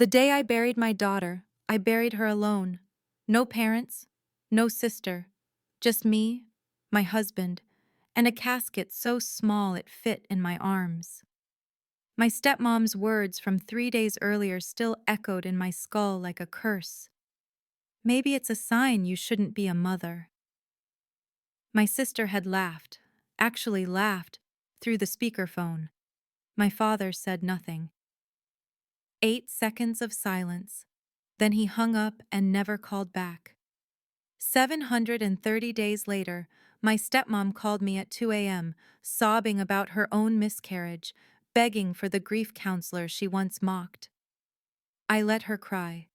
The day I buried my daughter, I buried her alone. No parents, no sister, just me, my husband, and a casket so small it fit in my arms. My stepmom's words from 3 days earlier still echoed in my skull like a curse. Maybe it's a sign you shouldn't be a mother. My sister had laughed, actually laughed, through the speakerphone. My father said nothing. 8 seconds of silence. Then he hung up and never called back. 730 days later, my stepmom called me at 2 a.m., sobbing about her own miscarriage, begging for the grief counselor she once mocked. I let her cry.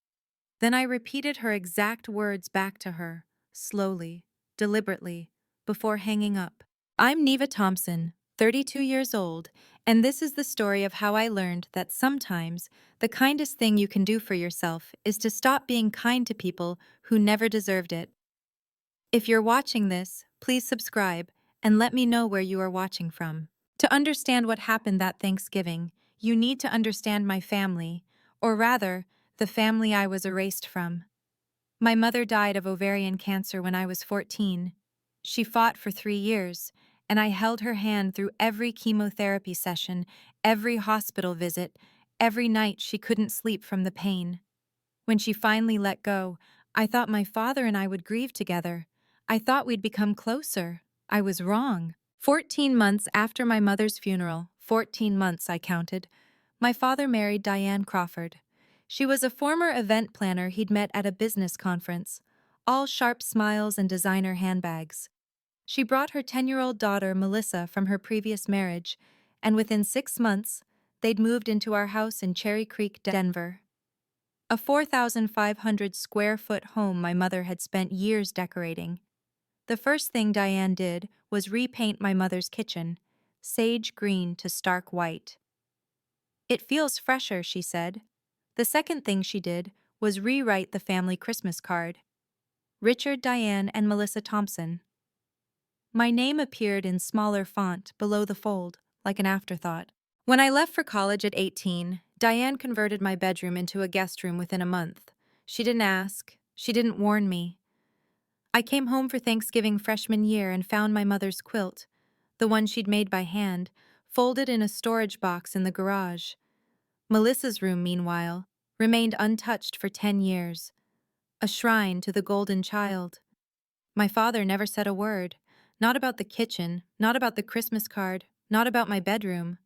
Then I repeated her exact words back to her, slowly, deliberately, before hanging up. I'm Neva Thompson, 32 years old, and this is the story of how I learned that sometimes the kindest thing you can do for yourself is to stop being kind to people who never deserved it. If you're watching this, please subscribe and let me know where you are watching from. To understand what happened that Thanksgiving, you need to understand my family, or rather, the family I was erased from. My mother died of ovarian cancer when I was 14. She fought for 3 years, and I held her hand through every chemotherapy session, every hospital visit, every night she couldn't sleep from the pain. When she finally let go, I thought my father and I would grieve together. I thought we'd become closer. I was wrong. 14 months after my mother's funeral, 14 months I counted, my father married Diane Crawford. She was a former event planner he'd met at a business conference, all sharp smiles and designer handbags. She brought her 10-year-old daughter, Melissa, from her previous marriage, and within 6 months, they'd moved into our house in Cherry Creek, Denver. A 4,500 square foot home my mother had spent years decorating. The first thing Diane did was repaint my mother's kitchen, sage green to stark white. It feels fresher, she said. The second thing she did was rewrite the family Christmas card. Richard, Diane, and Melissa Thompson. My name appeared in smaller font below the fold, like an afterthought. When I left for college at 18, Diane converted my bedroom into a guest room within a month. She didn't ask. She didn't warn me. I came home for Thanksgiving freshman year and found my mother's quilt, the one she'd made by hand, folded in a storage box in the garage. Melissa's room, meanwhile, remained untouched for 10 years, a shrine to the golden child. My father never said a word, not about the kitchen, not about the Christmas card, not about my bedroom.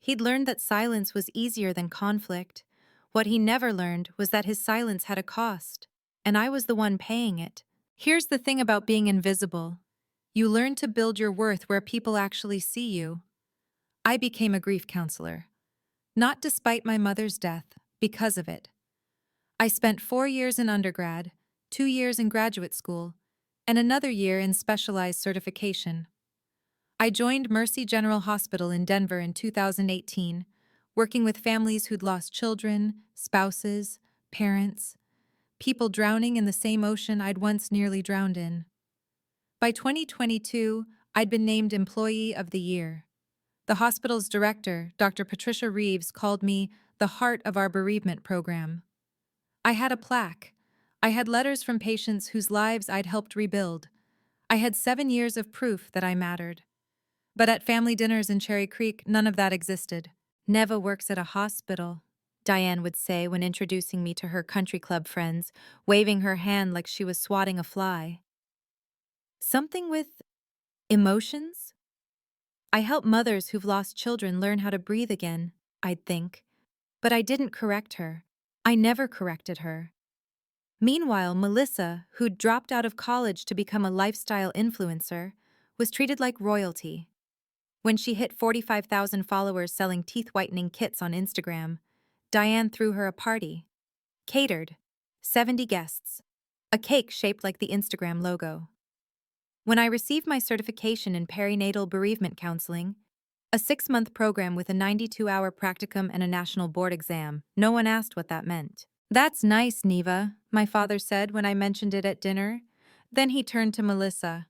He'd learned that silence was easier than conflict. What he never learned was that his silence had a cost, and I was the one paying it. Here's the thing about being invisible. You learn to build your worth where people actually see you. I became a grief counselor. Not despite my mother's death, because of it. I spent 4 years in undergrad, 2 years in graduate school, and another year in specialized certification. I joined Mercy General Hospital in Denver in 2018, working with families who'd lost children, spouses, parents, people drowning in the same ocean I'd once nearly drowned in. By 2022, I'd been named Employee of the Year. The hospital's director, Dr. Patricia Reeves, called me the heart of our bereavement program. I had a plaque. I had letters from patients whose lives I'd helped rebuild. I had 7 years of proof that I mattered. But at family dinners in Cherry Creek, none of that existed. Neva works at a hospital, Diane would say when introducing me to her country club friends, waving her hand like she was swatting a fly. Something with emotions? I help mothers who've lost children learn how to breathe again, I'd think. But I didn't correct her. I never corrected her. Meanwhile, Melissa, who'd dropped out of college to become a lifestyle influencer, was treated like royalty. When she hit 45,000 followers selling teeth-whitening kits on Instagram, Diane threw her a party. Catered. 70 guests. A cake shaped like the Instagram logo. When I received my certification in perinatal bereavement counseling, a 6-month program with a 92-hour practicum and a national board exam, no one asked what that meant. "That's nice, Neva," my father said when I mentioned it at dinner. Then he turned to Melissa.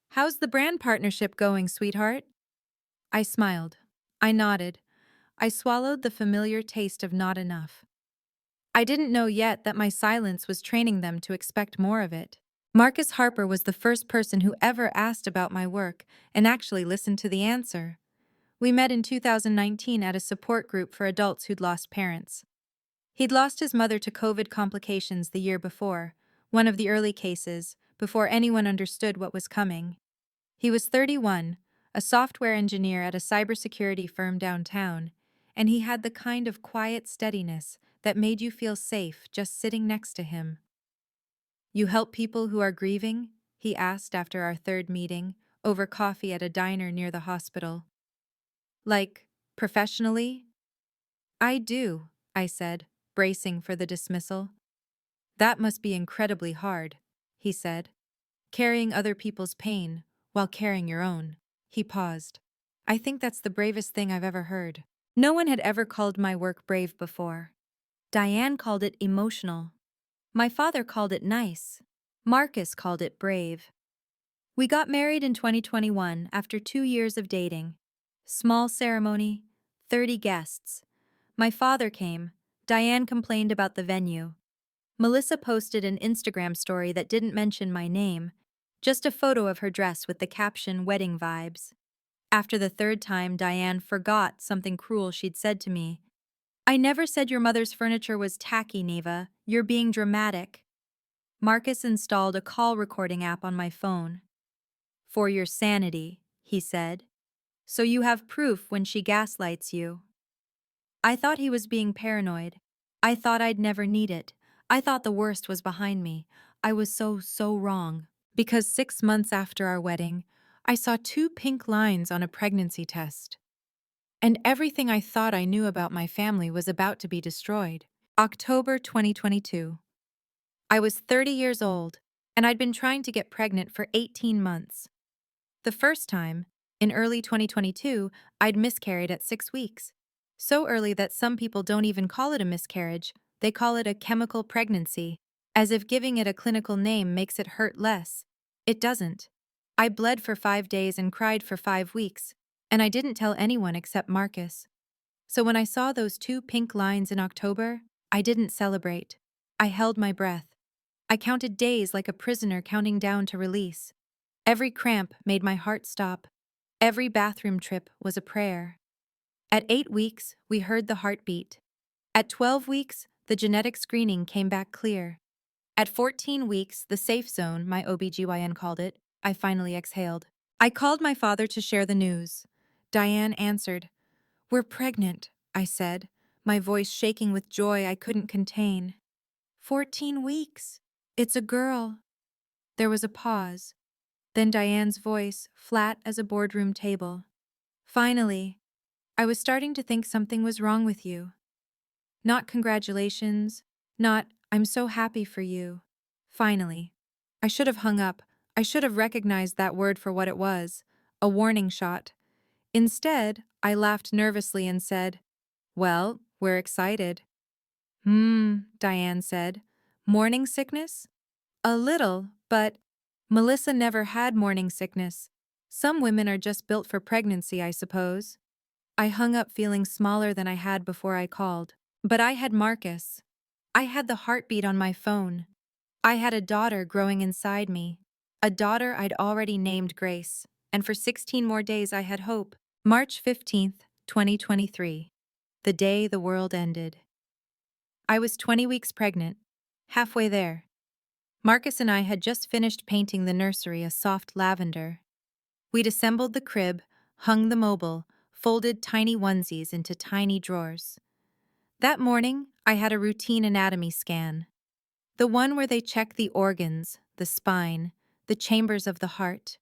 "How's the brand partnership going, sweetheart?" I smiled. I nodded. I swallowed the familiar taste of not enough. I didn't know yet that my silence was training them to expect more of it. Marcus Harper was the first person who ever asked about my work and actually listened to the answer. We met in 2019 at a support group for adults who'd lost parents. He'd lost his mother to COVID complications the year before, one of the early cases, before anyone understood what was coming. He was 31, a software engineer at a cybersecurity firm downtown, and he had the kind of quiet steadiness that made you feel safe just sitting next to him. "You help people who are grieving?" he asked after our third meeting, over coffee at a diner near the hospital. "Like, professionally?" "I do," I said, bracing for the dismissal. "That must be incredibly hard," he said. "Carrying other people's pain while carrying your own." He paused. "I think that's the bravest thing I've ever heard." No one had ever called my work brave before. Diane called it emotional. My father called it nice. Marcus called it brave. We got married in 2021 after 2 years of dating. Small ceremony, 30 guests. My father came. Diane complained about the venue. Melissa posted an Instagram story that didn't mention my name, just a photo of her dress with the caption "wedding vibes." After the third time, Diane forgot something cruel she'd said to me. "I never said your mother's furniture was tacky, Neva. You're being dramatic." Marcus installed a call recording app on my phone. "For your sanity," he said. "So you have proof when she gaslights you." I thought he was being paranoid. I thought I'd never need it. I thought the worst was behind me. I was so wrong. Because 6 months after our wedding, I saw 2 pink lines on a pregnancy test. And everything I thought I knew about my family was about to be destroyed. October 2022. I was 30 years old, and I'd been trying to get pregnant for 18 months. The first time, in early 2022, I'd miscarried at 6 weeks. So early that some people don't even call it a miscarriage, they call it a chemical pregnancy, as if giving it a clinical name makes it hurt less. It doesn't. I bled for 5 days and cried for 5 weeks, and I didn't tell anyone except Marcus. So when I saw those 2 pink lines in October, I didn't celebrate. I held my breath. I counted days like a prisoner counting down to release. Every cramp made my heart stop. Every bathroom trip was a prayer. At 8 weeks, we heard the heartbeat. At 12 weeks, the genetic screening came back clear. At 14 weeks, the safe zone, my OBGYN called it, I finally exhaled. I called my father to share the news. Diane answered. "We're pregnant," I said, my voice shaking with joy I couldn't contain. 14 weeks. It's a girl." There was a pause. Then Diane's voice, flat as a boardroom table. "Finally, I was starting to think something was wrong with you. Not congratulations, not 'I'm so happy for you.' Finally." I should have hung up. I should have recognized that word for what it was, a warning shot. Instead, I laughed nervously and said, "Well, we're excited." Diane said. "Morning sickness?" "A little, but Melissa never had morning sickness. Some women are just built for pregnancy, I suppose." I hung up feeling smaller than I had before I called. But I had Marcus. I had the heartbeat on my phone. I had a daughter growing inside me. A daughter I'd already named Grace. And for 16 more days I had hope. March 15th, 2023. The day the world ended. I was 20 weeks pregnant. Halfway there. Marcus and I had just finished painting the nursery a soft lavender. We'd assembled the crib, hung the mobile, folded tiny onesies into tiny drawers. That morning, I had a routine anatomy scan. The one where they check the organs, the spine, the chambers of the heart.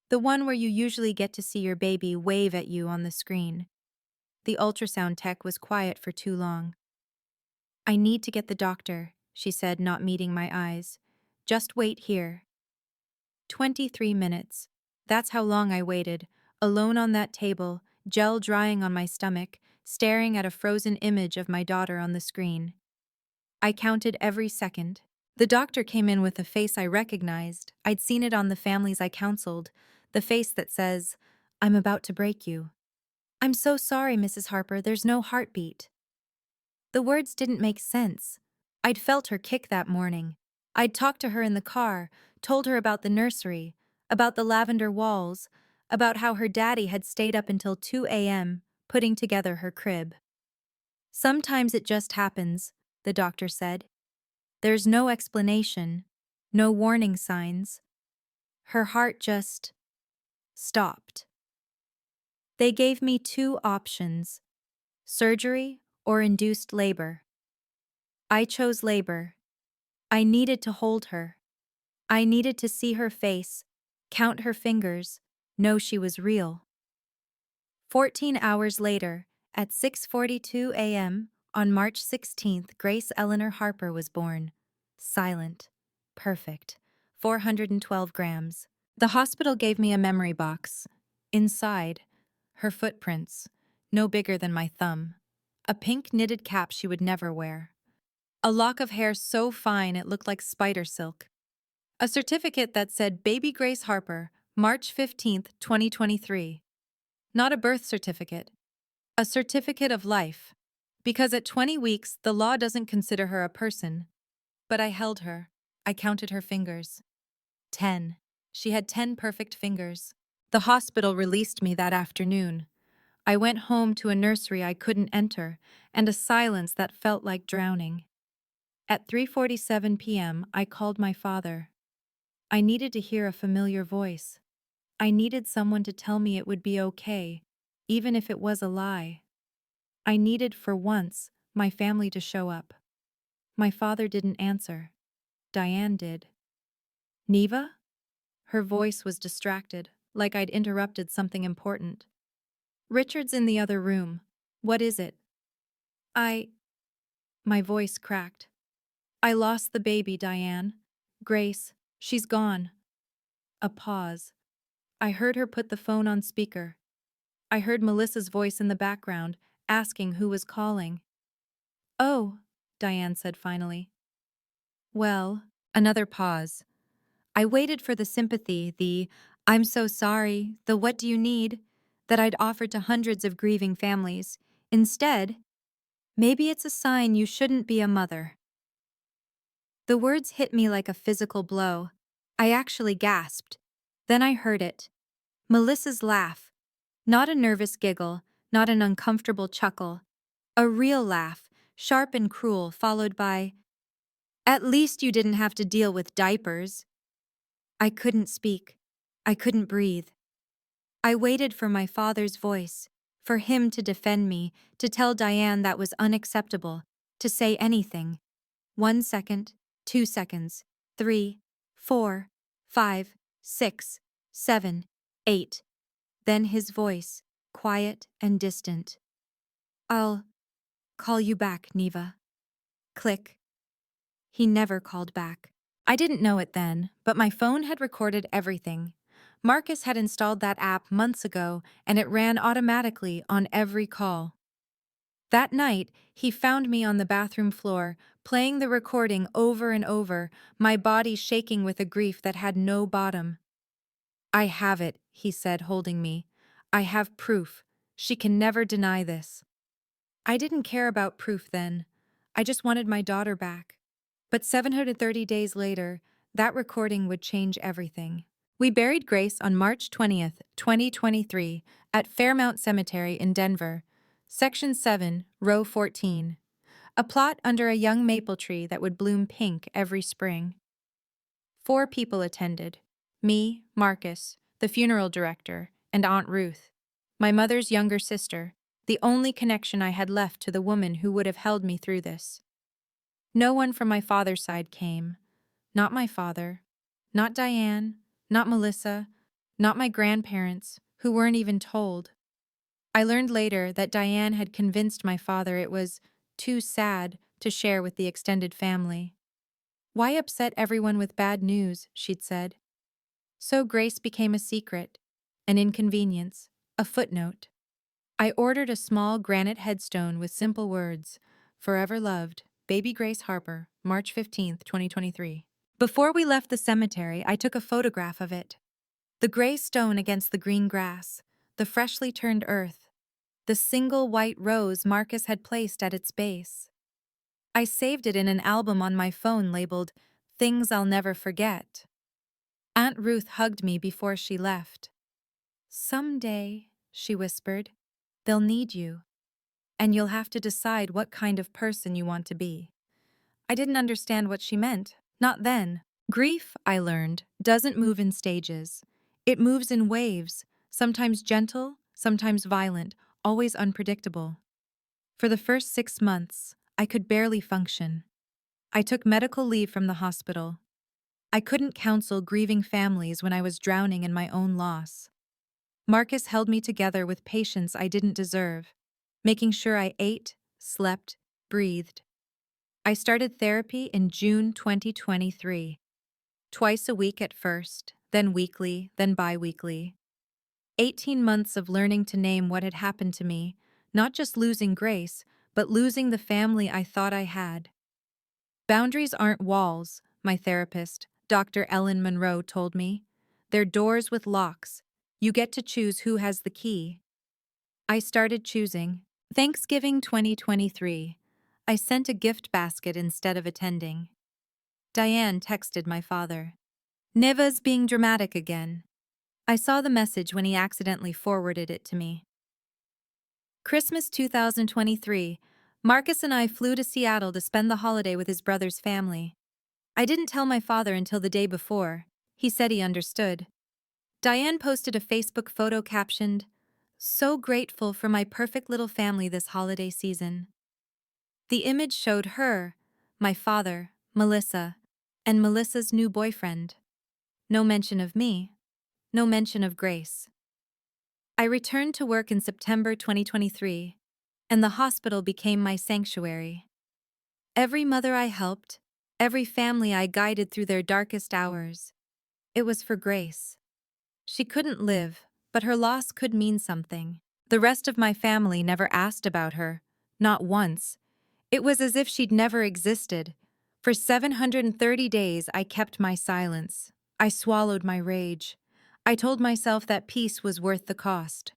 The one where you usually get to see your baby wave at you on the screen. The ultrasound tech was quiet for too long. "I need to get the doctor," she said, not meeting my eyes. "Just wait here." 23 minutes. That's how long I waited, alone on that table, gel drying on my stomach, staring at a frozen image of my daughter on the screen. I counted every second. The doctor came in with a face I recognized. I'd seen it on the families I counseled, the face that says, "I'm about to break you." "I'm so sorry, Mrs. Harper, there's no heartbeat." The words didn't make sense. I'd felt her kick that morning. I'd talked to her in the car, told her about the nursery, about the lavender walls, about how her daddy had stayed up until 2 a.m. putting together her crib. Sometimes it just happens, the doctor said. There's no explanation, no warning signs. Her heart just stopped. They gave me two options: surgery or induced labor. I chose labor. I needed to hold her. I needed to see her face, count her fingers, know she was real. 14 hours later, at 6:42 a.m., on March 16th, Grace Eleanor Harper was born. Silent. Perfect. 412 grams. The hospital gave me a memory box. Inside, her footprints, no bigger than my thumb. A pink knitted cap she would never wear. A lock of hair so fine it looked like spider silk. A certificate that said Baby Grace Harper, March 15th, 2023. Not a birth certificate. A certificate of life. Because at 20 weeks, the law doesn't consider her a person. But I held her. I counted her fingers. 10. She had 10 perfect fingers. The hospital released me that afternoon. I went home to a nursery I couldn't enter, and a silence that felt like drowning. At 3:47 p.m., I called my father. I needed to hear a familiar voice. I needed someone to tell me it would be okay, even if it was a lie. I needed, for once, my family to show up. My father didn't answer. Diane did. Neva? Her voice was distracted, like I'd interrupted something important. Richard's in the other room. What is it? My voice cracked. I lost the baby, Diane. Grace, she's gone. A pause. I heard her put the phone on speaker. I heard Melissa's voice in the background, asking who was calling. Oh, Diane said finally. Well, another pause. I waited for the sympathy, the "I'm so sorry," the "what do you need," that I'd offered to hundreds of grieving families. Instead, maybe it's a sign you shouldn't be a mother. The words hit me like a physical blow. I actually gasped. Then I heard it. Melissa's laugh. Not a nervous giggle, not an uncomfortable chuckle. A real laugh, sharp and cruel, followed by, "At least you didn't have to deal with diapers." I couldn't speak. I couldn't breathe. I waited for my father's voice, for him to defend me, to tell Diane that was unacceptable, to say anything. 1 second, 2 seconds, 3, 4, 5, 6, 7, 8. Then his voice, quiet and distant. "I'll call you back, Neva." Click. He never called back. I didn't know it then, but my phone had recorded everything. Marcus had installed that app months ago, and it ran automatically on every call. That night, he found me on the bathroom floor, playing the recording over and over, my body shaking with a grief that had no bottom. "I have it," he said, holding me. "I have proof. She can never deny this." I didn't care about proof then. I just wanted my daughter back. But 730 days later, that recording would change everything. We buried Grace on March 20th, 2023, at Fairmount Cemetery in Denver. Section 7, Row 14. A plot under a young maple tree that would bloom pink every spring. 4 people attended. Me, Marcus, the funeral director, and Aunt Ruth. My mother's younger sister, the only connection I had left to the woman who would have held me through this. No one from my father's side came. Not my father. Not Diane. Not Melissa. Not my grandparents, who weren't even told. I learned later that Diane had convinced my father it was too sad to share with the extended family. Why upset everyone with bad news, she'd said. So Grace became a secret, an inconvenience, a footnote. I ordered a small granite headstone with simple words, "Forever loved, Baby Grace Harper, March 15th, 2023. Before we left the cemetery, I took a photograph of it. The gray stone against the green grass, the freshly turned earth, the single white rose Marcus had placed at its base. I saved it in an album on my phone labeled Things I'll Never Forget. Aunt Ruth hugged me before she left. Someday, she whispered, they'll need you, and you'll have to decide what kind of person you want to be. I didn't understand what she meant, not then. Grief, I learned, doesn't move in stages. It moves in waves, sometimes gentle, sometimes violent, always unpredictable. For the first 6 months, I could barely function. I took medical leave from the hospital. I couldn't counsel grieving families when I was drowning in my own loss. Marcus held me together with patience I didn't deserve, making sure I ate, slept, breathed. I started therapy in June 2023. Twice a week at first, then weekly, then bi-weekly. 18 months of learning to name what had happened to me, not just losing Grace, but losing the family I thought I had. Boundaries aren't walls, my therapist, Dr. Ellen Monroe, told me. They're doors with locks. You get to choose who has the key. I started choosing. Thanksgiving 2023. I sent a gift basket instead of attending. Diane texted my father. Neva's being dramatic again. I saw the message when he accidentally forwarded it to me. Christmas 2023. Marcus and I flew to Seattle to spend the holiday with his brother's family. I didn't tell my father until the day before. He said he understood. Diane posted a Facebook photo captioned, "So grateful for my perfect little family this holiday season." The image showed her, my father, Melissa, and Melissa's new boyfriend. No mention of me. No mention of Grace. I returned to work in September 2023, and the hospital became my sanctuary. Every mother I helped, every family I guided through their darkest hours, it was for Grace. She couldn't live, but her loss could mean something. The rest of my family never asked about her, not once. It was as if she'd never existed. For 730 days, I kept my silence. I swallowed my rage. I told myself that peace was worth the cost.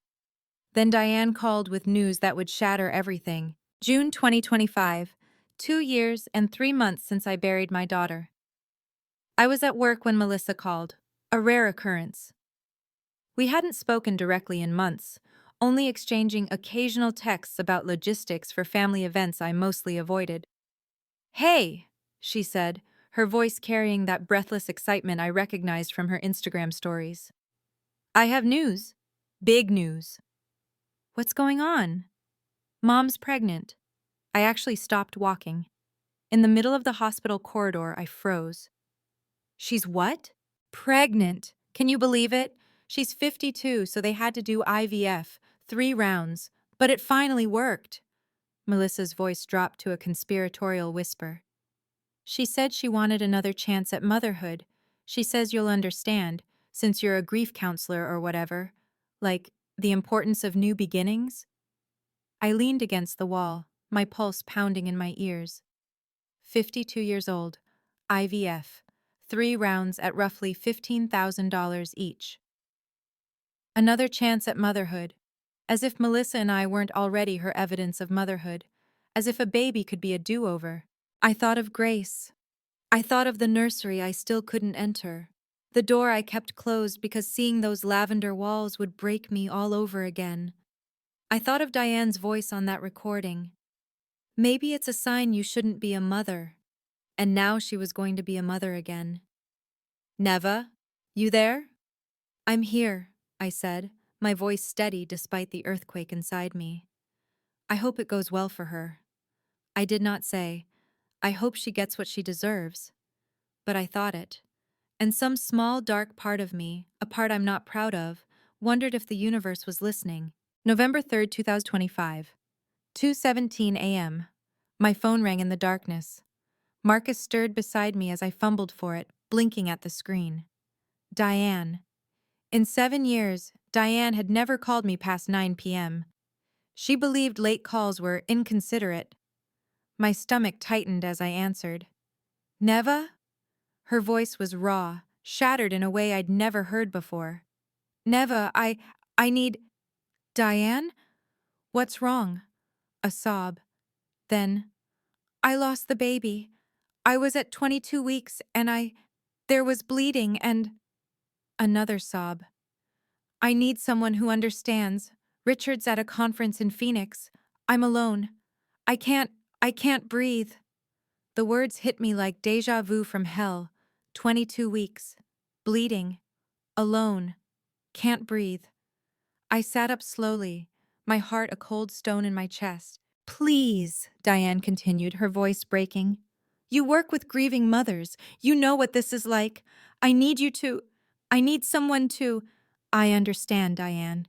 Then Diane called with news that would shatter everything. June 2025, 2 years and 3 months since I buried my daughter. I was at work when Melissa called, a rare occurrence. We hadn't spoken directly in months, only exchanging occasional texts about logistics for family events I mostly avoided. "Hey," she said, her voice carrying that breathless excitement I recognized from her Instagram stories. "I have news. Big news." "What's going on?" "Mom's pregnant." I actually stopped walking. In the middle of the hospital corridor, I froze. "She's what?" "Pregnant. Can you believe it? She's 52, so they had to do IVF, 3 rounds. But it finally worked." Melissa's voice dropped to a conspiratorial whisper. "She said she wanted another chance at motherhood. She says you'll understand, since you're a grief counselor or whatever. Like, the importance of new beginnings?" I leaned against the wall, my pulse pounding in my ears. 52 years old, IVF, 3 rounds at roughly $15,000 each. Another chance at motherhood, as if Melissa and I weren't already her evidence of motherhood, as if a baby could be a do-over. I thought of Grace. I thought of the nursery I still couldn't enter, the door I kept closed because seeing those lavender walls would break me all over again. I thought of Diane's voice on that recording. "Maybe it's a sign you shouldn't be a mother." And now she was going to be a mother again. "Neva, you there?" "I'm here," I said, my voice steady despite the earthquake inside me. "I hope it goes well for her." I did not say, "I hope she gets what she deserves." But I thought it. And some small dark part of me, a part I'm not proud of, wondered if the universe was listening. November 3rd, 2025. 2:17 a.m. My phone rang in the darkness. Marcus stirred beside me as I fumbled for it, blinking at the screen. Diane. In 7 years, Diane had never called me past 9 p.m. She believed late calls were inconsiderate. My stomach tightened as I answered. "Neva?" Her voice was raw, shattered in a way I'd never heard before. "Neva, I need—" "Diane? What's wrong?" A sob. Then, I lost the baby. I was at 22 weeks and there was bleeding and another sob. I need someone who understands. Richard's at a conference in Phoenix. I'm alone. I can't, I can't breathe. The words hit me like deja vu from hell. 22 weeks. Bleeding. Alone. Can't breathe. I sat up slowly, my heart a cold stone in my chest. Please, Diane continued, her voice breaking. You work with grieving mothers. You know what this is like. I need you to. I need someone to. I understand, Diane.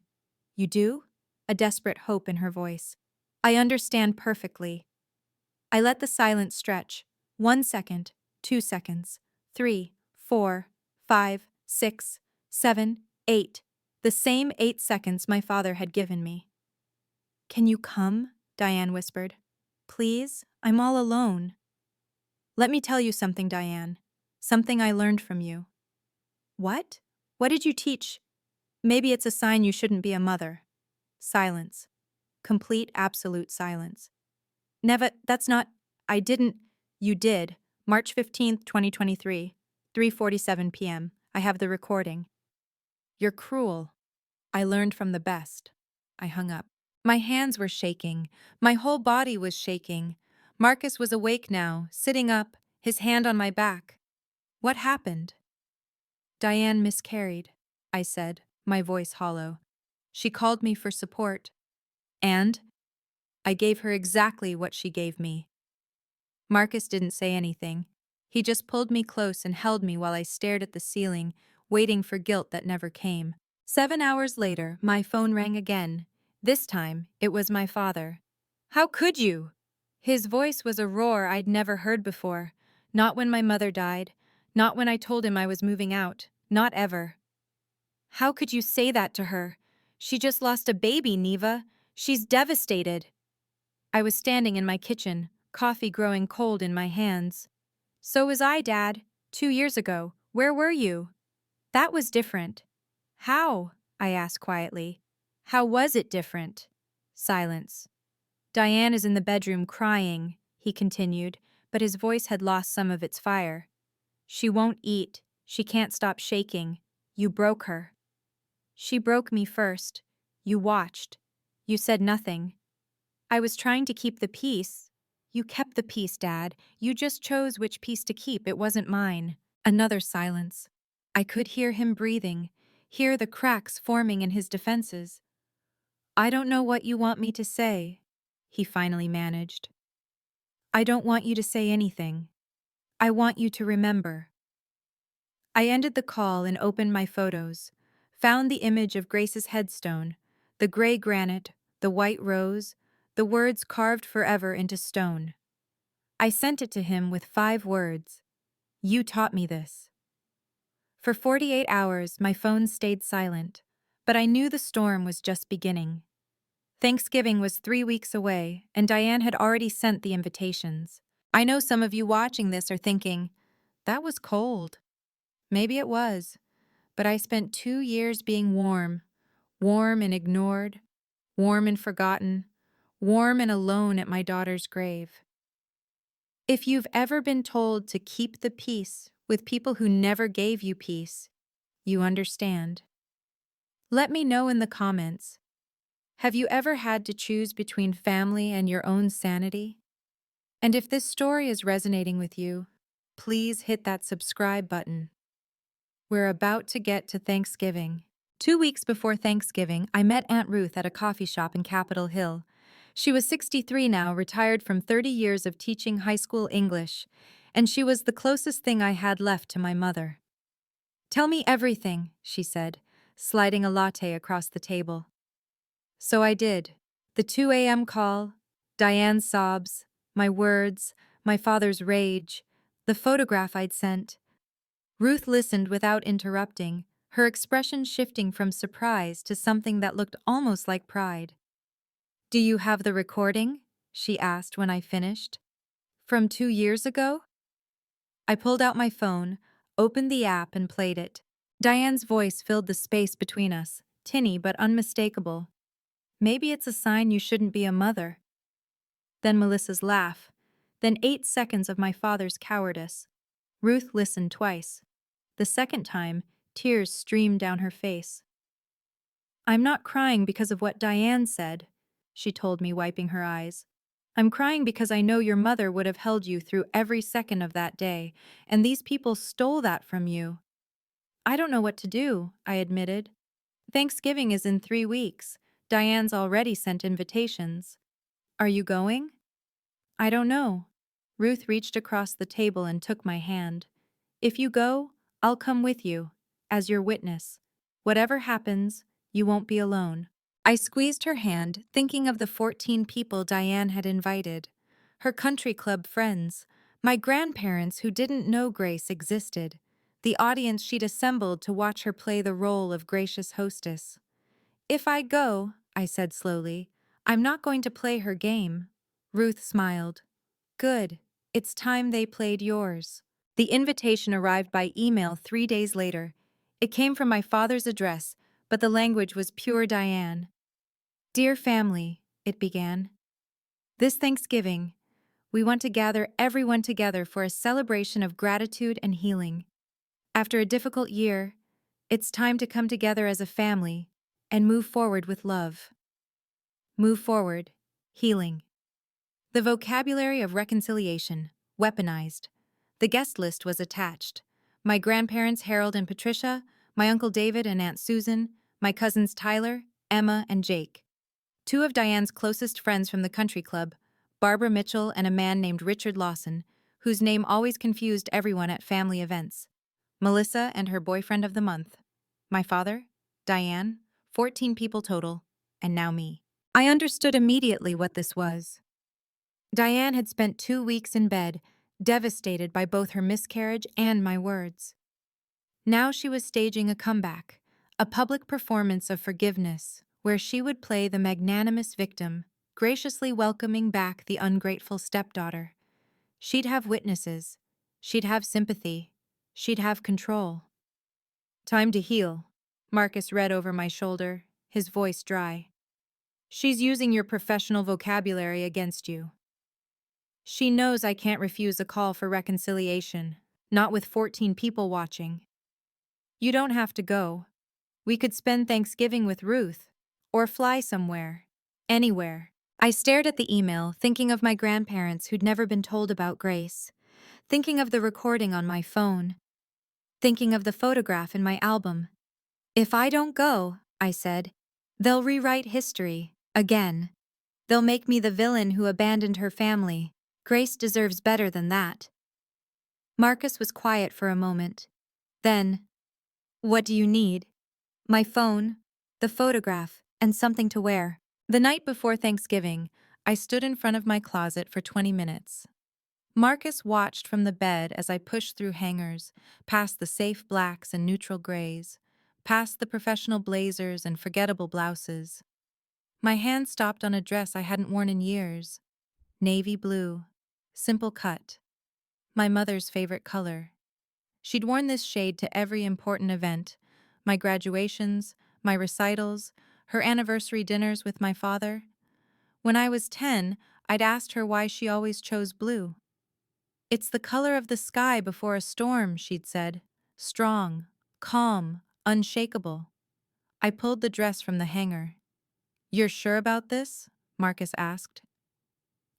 You do? A desperate hope in her voice. I understand perfectly. I let the silence stretch. 1 second, 2 seconds, 3, 4, 5, 6, 7, 8. The same 8 seconds my father had given me. Can you come? Diane whispered. Please, I'm all alone. Let me tell you something, Diane. Something I learned from you. What? What did you teach? Maybe it's a sign you shouldn't be a mother. Silence. Complete, absolute silence. Neva, that's not. I didn't. You did. March 15th, 2023, 3:47 p.m. I have the recording. You're cruel. I learned from the best. I hung up. My hands were shaking. My whole body was shaking. Marcus was awake now, sitting up, his hand on my back. What happened? Diane miscarried, I said, my voice hollow. She called me for support. And? I gave her exactly what she gave me. Marcus didn't say anything. He just pulled me close and held me while I stared at the ceiling, waiting for guilt that never came. 7 hours later, my phone rang again. This time, it was my father. How could you? His voice was a roar I'd never heard before. Not when my mother died. Not when I told him I was moving out. Not ever. How could you say that to her? She just lost a baby, Neva. She's devastated. I was standing in my kitchen, coffee growing cold in my hands. So was I, Dad. 2 years ago. Where were you? That was different. How? I asked quietly. How was it different? Silence. Diane is in the bedroom crying, he continued, but his voice had lost some of its fire. She won't eat. She can't stop shaking. You broke her. She broke me first. You watched. You said nothing. I was trying to keep the peace. You kept the peace, Dad. You just chose which peace to keep. It wasn't mine. Another silence. I could hear him breathing, hear the cracks forming in his defenses. I don't know what you want me to say, he finally managed. I don't want you to say anything. I want you to remember. I ended the call and opened my photos, found the image of Grace's headstone, the gray granite, the white rose, the words carved forever into stone. I sent it to him with 5 words. You taught me this. For 48 hours, my phone stayed silent, but I knew the storm was just beginning. Thanksgiving was 3 weeks away, and Diane had already sent the invitations. I know some of you watching this are thinking, that was cold. Maybe it was, but I spent 2 years being warm, warm and ignored, warm and forgotten, warm and alone at my daughter's grave. If you've ever been told to keep the peace with people who never gave you peace, you understand. Let me know in the comments. Have you ever had to choose between family and your own sanity? And if this story is resonating with you, please hit that subscribe button. We're about to get to Thanksgiving. 2 weeks before Thanksgiving, I met Aunt Ruth at a coffee shop in Capitol Hill. She was 63 now, retired from 30 years of teaching high school English, and she was the closest thing I had left to my mother. Tell me everything, she said, sliding a latte across the table. So I did. The 2 a.m. call, Diane's sobs, my words, my father's rage, the photograph I'd sent. Ruth listened without interrupting, her expression shifting from surprise to something that looked almost like pride. Do you have the recording? She asked when I finished. From 2 years ago? I pulled out my phone, opened the app, and played it. Diane's voice filled the space between us, tinny but unmistakable. Maybe it's a sign you shouldn't be a mother. Then Melissa's laugh. Then 8 seconds of my father's cowardice. Ruth listened twice. The second time, tears streamed down her face. "I'm not crying because of what Diane said," she told me, wiping her eyes. "I'm crying because I know your mother would have held you through every second of that day, and these people stole that from you." "I don't know what to do," I admitted. "Thanksgiving is in 3 weeks. Diane's already sent invitations." "Are you going?" "I don't know." Ruth reached across the table and took my hand. "If you go, I'll come with you, as your witness. Whatever happens, you won't be alone." I squeezed her hand, thinking of the 14 people Diane had invited. Her country club friends, my grandparents who didn't know Grace existed, the audience she'd assembled to watch her play the role of gracious hostess. "If I go," I said slowly, "I'm not going to play her game." Ruth smiled. "Good. It's time they played yours." The invitation arrived by email 3 days later. It came from my father's address, but the language was pure Diane. "Dear family," it began. "This Thanksgiving, we want to gather everyone together for a celebration of gratitude and healing. After a difficult year, it's time to come together as a family and move forward with love. Move forward, healing." The vocabulary of reconciliation, weaponized. The guest list was attached. My grandparents Harold and Patricia, my uncle David and Aunt Susan, my cousins Tyler, Emma, and Jake. 2 of Diane's closest friends from the country club, Barbara Mitchell and a man named Richard Lawson, whose name always confused everyone at family events. Melissa and her boyfriend of the month. My father, Diane, 14 people total, and now me. I understood immediately what this was. Diane had spent 2 weeks in bed, devastated by both her miscarriage and my words. Now she was staging a comeback, a public performance of forgiveness, where she would play the magnanimous victim, graciously welcoming back the ungrateful stepdaughter. She'd have witnesses. She'd have sympathy. She'd have control. "Time to heal," Marcus read over my shoulder, his voice dry. "She's using your professional vocabulary against you. She knows I can't refuse a call for reconciliation, not with 14 people watching. You don't have to go. We could spend Thanksgiving with Ruth, or fly somewhere, anywhere." I stared at the email, thinking of my grandparents who'd never been told about Grace, thinking of the recording on my phone, thinking of the photograph in my album. "If I don't go," I said, "they'll rewrite history, again. They'll make me the villain who abandoned her family. Grace deserves better than that." Marcus was quiet for a moment. Then, "What do you need?" "My phone, the photograph, and something to wear." The night before Thanksgiving, I stood in front of my closet for 20 minutes. Marcus watched from the bed as I pushed through hangers, past the safe blacks and neutral grays, past the professional blazers and forgettable blouses. My hand stopped on a dress I hadn't worn in years. Navy blue. Simple cut. My mother's favorite color. She'd worn this shade to every important event, my graduations, my recitals, her anniversary dinners with my father. When I was 10, I'd asked her why she always chose blue. "It's the color of the sky before a storm," she'd said. "Strong, calm, unshakable." I pulled the dress from the hanger. "You're sure about this?" Marcus asked.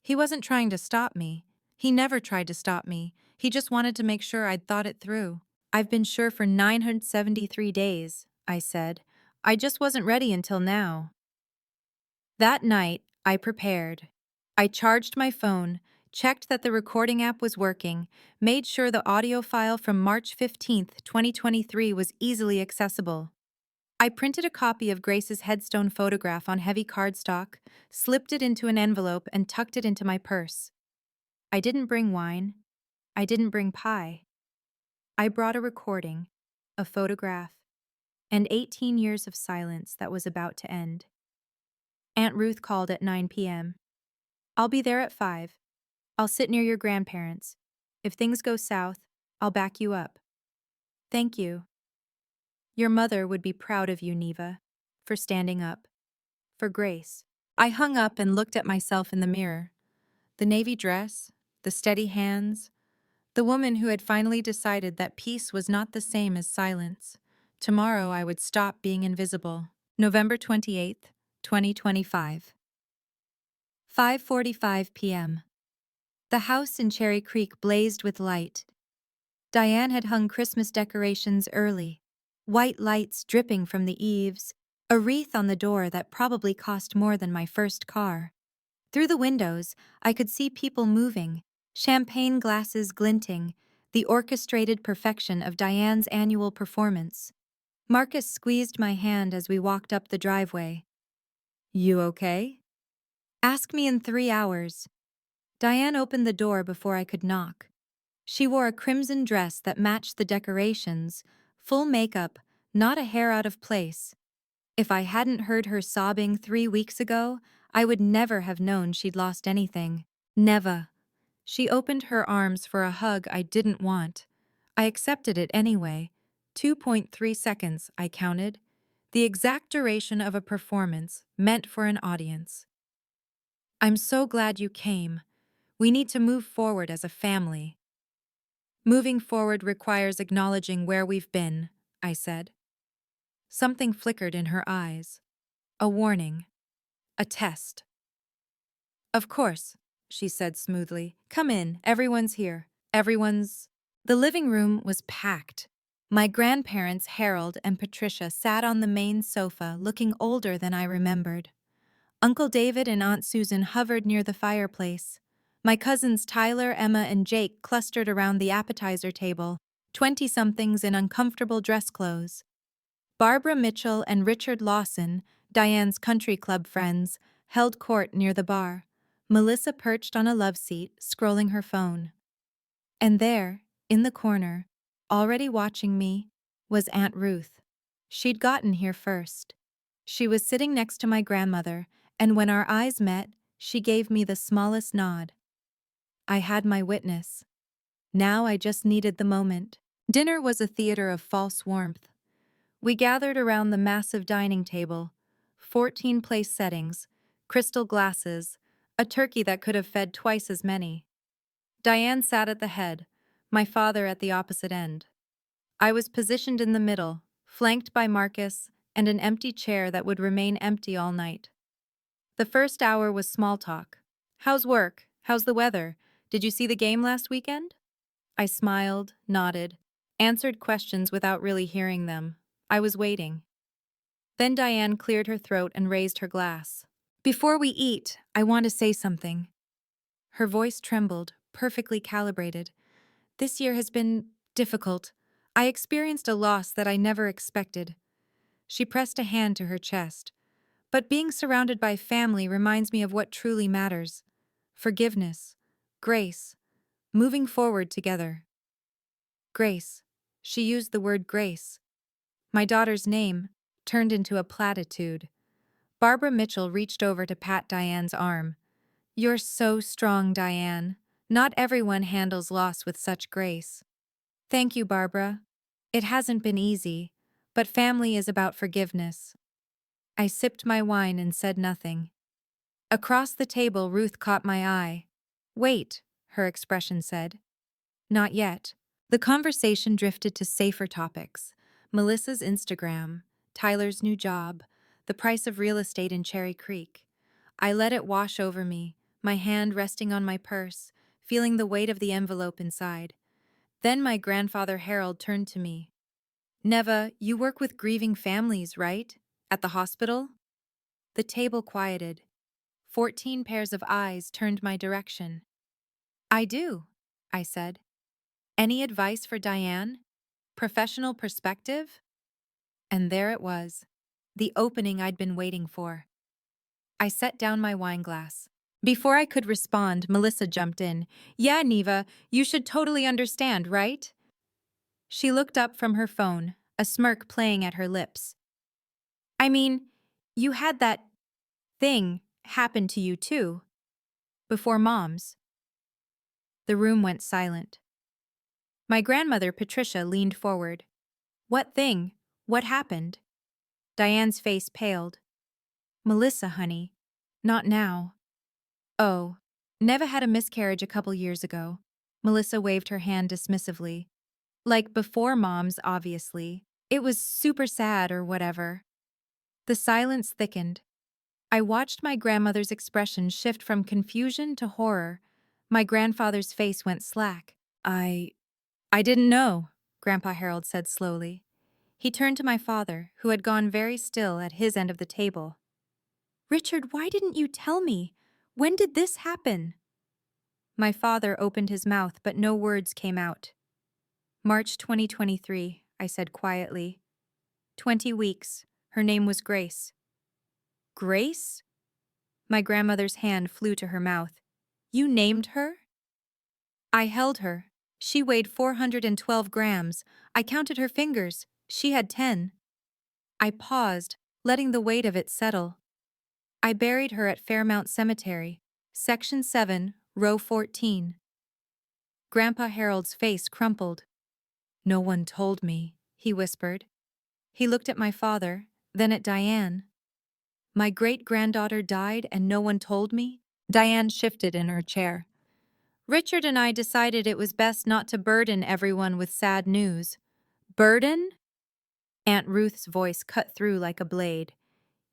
He wasn't trying to stop me. He never tried to stop me. He just wanted to make sure I'd thought it through. "I've been sure for 973 days, I said. "I just wasn't ready until now." That night, I prepared. I charged my phone, checked that the recording app was working, made sure the audio file from March 15th, 2023 was easily accessible. I printed a copy of Grace's headstone photograph on heavy cardstock, slipped it into an envelope, and tucked it into my purse. I didn't bring wine. I didn't bring pie. I brought a recording, a photograph, and 18 years of silence that was about to end. Aunt Ruth called at 9 p.m. "I'll be there at 5. I'll sit near your grandparents. If things go south, I'll back you up. Thank you. Your mother would be proud of you, Neva, for standing up. For Grace." I hung up and looked at myself in the mirror. The navy dress, the steady hands, the woman who had finally decided that peace was not the same as silence. Tomorrow I would stop being invisible. November 28th, 2025. 5:45 p.m. The house in Cherry Creek blazed with light. Diane had hung Christmas decorations early, white lights dripping from the eaves, a wreath on the door that probably cost more than my first car. Through the windows, I could see people moving, champagne glasses glinting, the orchestrated perfection of Diane's annual performance. Marcus squeezed my hand as we walked up the driveway. "You okay?" "Ask me in 3 hours." Diane opened the door before I could knock. She wore a crimson dress that matched the decorations, full makeup, not a hair out of place. If I hadn't heard her sobbing 3 weeks ago, I would never have known she'd lost anything. Never. She opened her arms for a hug I didn't want. I accepted it anyway. 2.3 seconds, I counted. The exact duration of a performance meant for an audience. "I'm so glad you came. We need to move forward as a family." "Moving forward requires acknowledging where we've been," I said. Something flickered in her eyes. A warning. A test. "Of course," she said smoothly. "Come in, everyone's here. Everyone's—" The living room was packed. My grandparents, Harold and Patricia, sat on the main sofa, looking older than I remembered. Uncle David and Aunt Susan hovered near the fireplace. My cousins Tyler, Emma, and Jake clustered around the appetizer table, 20-somethings in uncomfortable dress clothes. Barbara Mitchell and Richard Lawson, Diane's country club friends, held court near the bar. Melissa perched on a love seat, scrolling her phone. And there, in the corner, already watching me, was Aunt Ruth. She'd gotten here first. She was sitting next to my grandmother, and when our eyes met, she gave me the smallest nod. I had my witness. Now I just needed the moment. Dinner was a theater of false warmth. We gathered around the massive dining table, 14 place settings, crystal glasses, a turkey that could have fed twice as many. Diane sat at the head, my father at the opposite end. I was positioned in the middle, flanked by Marcus and an empty chair that would remain empty all night. The first hour was small talk. "How's work? How's the weather? Did you see the game last weekend?" I smiled, nodded, answered questions without really hearing them. I was waiting. Then Diane cleared her throat and raised her glass. "Before we eat, I want to say something." Her voice trembled, perfectly calibrated. "This year has been difficult. I experienced a loss that I never expected." She pressed a hand to her chest. "But being surrounded by family reminds me of what truly matters. Forgiveness, grace, moving forward together." Grace. She used the word grace. My daughter's name turned into a platitude. Barbara Mitchell reached over to pat Diane's arm. "You're so strong, Diane. Not everyone handles loss with such grace." "Thank you, Barbara. It hasn't been easy, but family is about forgiveness." I sipped my wine and said nothing. Across the table, Ruth caught my eye. "Wait," her expression said. "Not yet." The conversation drifted to safer topics. Melissa's Instagram, Tyler's new job, the price of real estate in Cherry Creek. I let it wash over me, my hand resting on my purse, feeling the weight of the envelope inside. Then my grandfather Harold turned to me. "Neva, you work with grieving families, right? At the hospital?" The table quieted. 14 pairs of eyes turned my direction. "I do," I said. "Any advice for Diane? Professional perspective?" And there it was, the opening I'd been waiting for. I set down my wine glass. Before I could respond, Melissa jumped in. "Yeah, Neva, you should totally understand, right?" She looked up from her phone, a smirk playing at her lips. "I mean, you had that thing happen to you too. Before Mom's." The room went silent. My grandmother, Patricia, leaned forward. "What thing? What happened?" Diane's face paled. "Melissa, honey. Not now." "Oh." Neva had a miscarriage a couple years ago. Melissa waved her hand dismissively. Like before Mom's, obviously. It was super sad or whatever. The silence thickened. I watched my grandmother's expression shift from confusion to horror. My grandfather's face went slack. I didn't know, Grandpa Harold said slowly. He turned to my father, who had gone very still at his end of the table. Richard, why didn't you tell me? When did this happen? My father opened his mouth, but no words came out. March 2023, I said quietly. 20 weeks. Her name was Grace. Grace? My grandmother's hand flew to her mouth. You named her? I held her. She weighed 412 grams. I counted her fingers. She had 10. I paused, letting the weight of it settle. I buried her at Fairmount Cemetery, Section 7, Row 14. Grandpa Harold's face crumpled. No one told me, he whispered. He looked at my father, then at Diane. My great-granddaughter died and no one told me? Diane shifted in her chair. Richard and I decided it was best not to burden everyone with sad news. Burden? Aunt Ruth's voice cut through like a blade.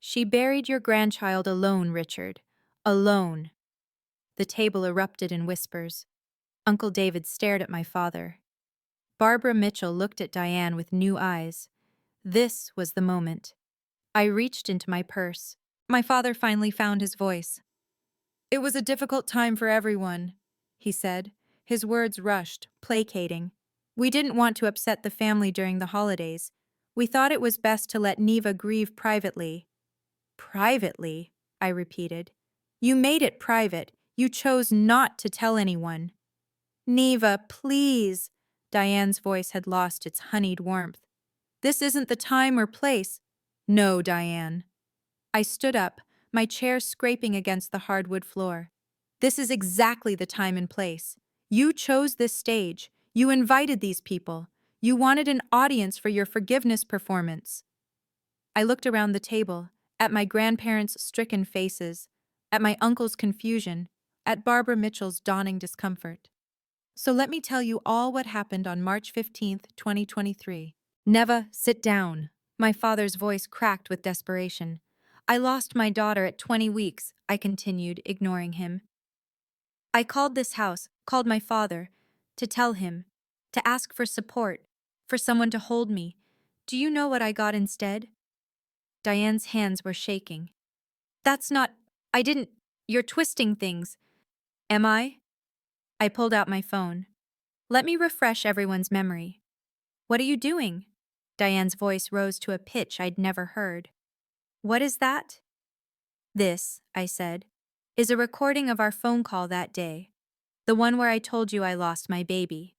She buried your grandchild alone, Richard. Alone. The table erupted in whispers. Uncle David stared at my father. Barbara Mitchell looked at Diane with new eyes. This was the moment. I reached into my purse. My father finally found his voice. It was a difficult time for everyone, he said. His words rushed, placating. We didn't want to upset the family during the holidays. We thought it was best to let Neva grieve privately. Privately, I repeated. You made it private. You chose not to tell anyone. Neva, please. Diane's voice had lost its honeyed warmth. This isn't the time or place. No, Diane. I stood up, my chair scraping against the hardwood floor. This is exactly the time and place. You chose this stage. You invited these people. You wanted an audience for your forgiveness performance. I looked around the table, at my grandparents' stricken faces, at my uncle's confusion, at Barbara Mitchell's dawning discomfort. So let me tell you all what happened on March 15th, 2023. Neva, sit down. My father's voice cracked with desperation. I lost my daughter at 20 weeks, I continued, ignoring him. I called this house, called my father, to tell him, to ask for support, for someone to hold me. Do you know what I got instead? Diane's hands were shaking. That's not… I didn't… You're twisting things. Am I? I pulled out my phone. Let me refresh everyone's memory. What are you doing? Diane's voice rose to a pitch I'd never heard. What is that? This, I said, is a recording of our phone call that day, the one where I told you I lost my baby.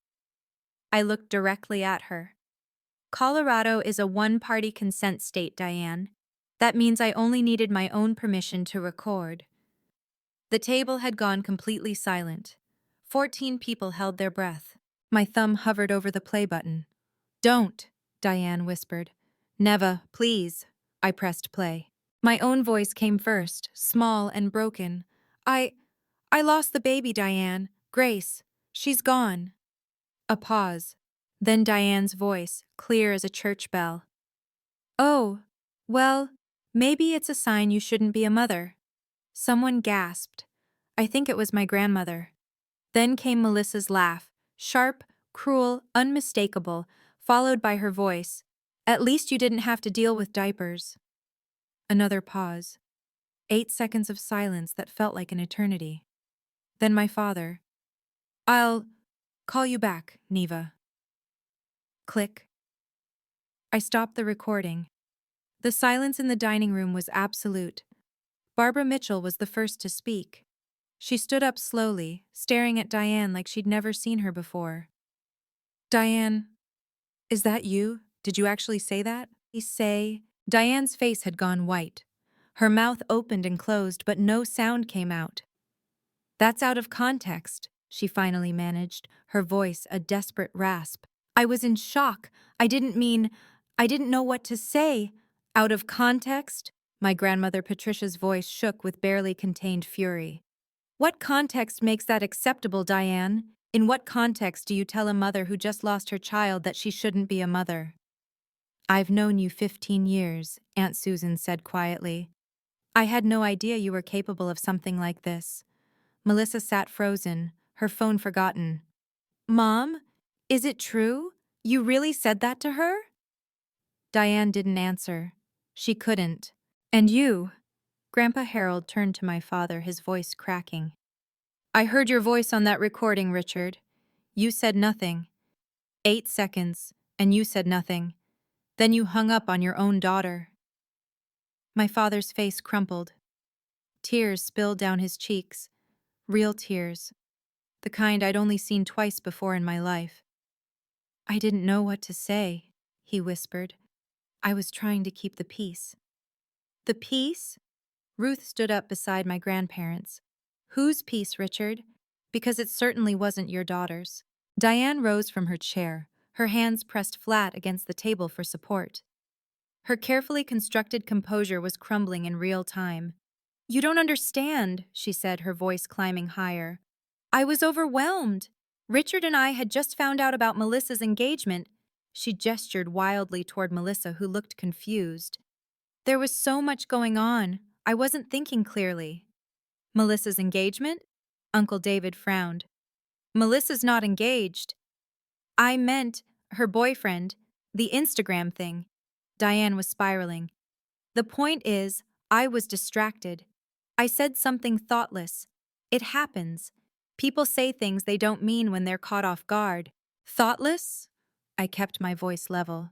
I looked directly at her. Colorado is a one-party consent state, Diane. That means I only needed my own permission to record. The table had gone completely silent. 14 people held their breath. My thumb hovered over the play button. Don't, Diane whispered. Neva, please. I pressed play. My own voice came first, small and broken. I lost the baby, Diane. Grace. She's gone. A pause. Then Diane's voice, clear as a church bell. Oh, well, maybe it's a sign you shouldn't be a mother. Someone gasped. I think it was my grandmother. Then came Melissa's laugh, sharp, cruel, unmistakable, followed by her voice. At least you didn't have to deal with diapers. Another pause. 8 seconds of silence that felt like an eternity. Then my father. I'll call you back, Neva. Click. I stopped the recording. The silence in the dining room was absolute. Barbara Mitchell was the first to speak. She stood up slowly, staring at Diane like she'd never seen her before. Diane, is that you? Did you actually say that? Diane's face had gone white. Her mouth opened and closed, but no sound came out. That's out of context, she finally managed, her voice a desperate rasp. I was in shock. I didn't know what to say. Out of context? My grandmother Patricia's voice shook with barely contained fury. What context makes that acceptable, Diane? In what context do you tell a mother who just lost her child that she shouldn't be a mother? I've known you 15 years, Aunt Susan said quietly. I had no idea you were capable of something like this. Melissa sat frozen, her phone forgotten. Mom, is it true? You really said that to her? Diane didn't answer. She couldn't. And you? Grandpa Harold turned to my father, his voice cracking. I heard your voice on that recording, Richard. You said nothing. 8 seconds, and you said nothing. Then you hung up on your own daughter. My father's face crumpled. Tears spilled down his cheeks. Real tears. The kind I'd only seen twice before in my life. I didn't know what to say, he whispered. I was trying to keep the peace. The peace? Ruth stood up beside my grandparents. Whose peace, Richard? Because it certainly wasn't your daughter's. Diane rose from her chair, her hands pressed flat against the table for support. Her carefully constructed composure was crumbling in real time. You don't understand, she said, her voice climbing higher. I was overwhelmed. Richard and I had just found out about Melissa's engagement. She gestured wildly toward Melissa, who looked confused. There was so much going on. I wasn't thinking clearly. Melissa's engagement? Uncle David frowned. Melissa's not engaged. I meant her boyfriend, the Instagram thing. Diane was spiraling. The point is, I was distracted. I said something thoughtless. It happens. People say things they don't mean when they're caught off guard. Thoughtless? I kept my voice level.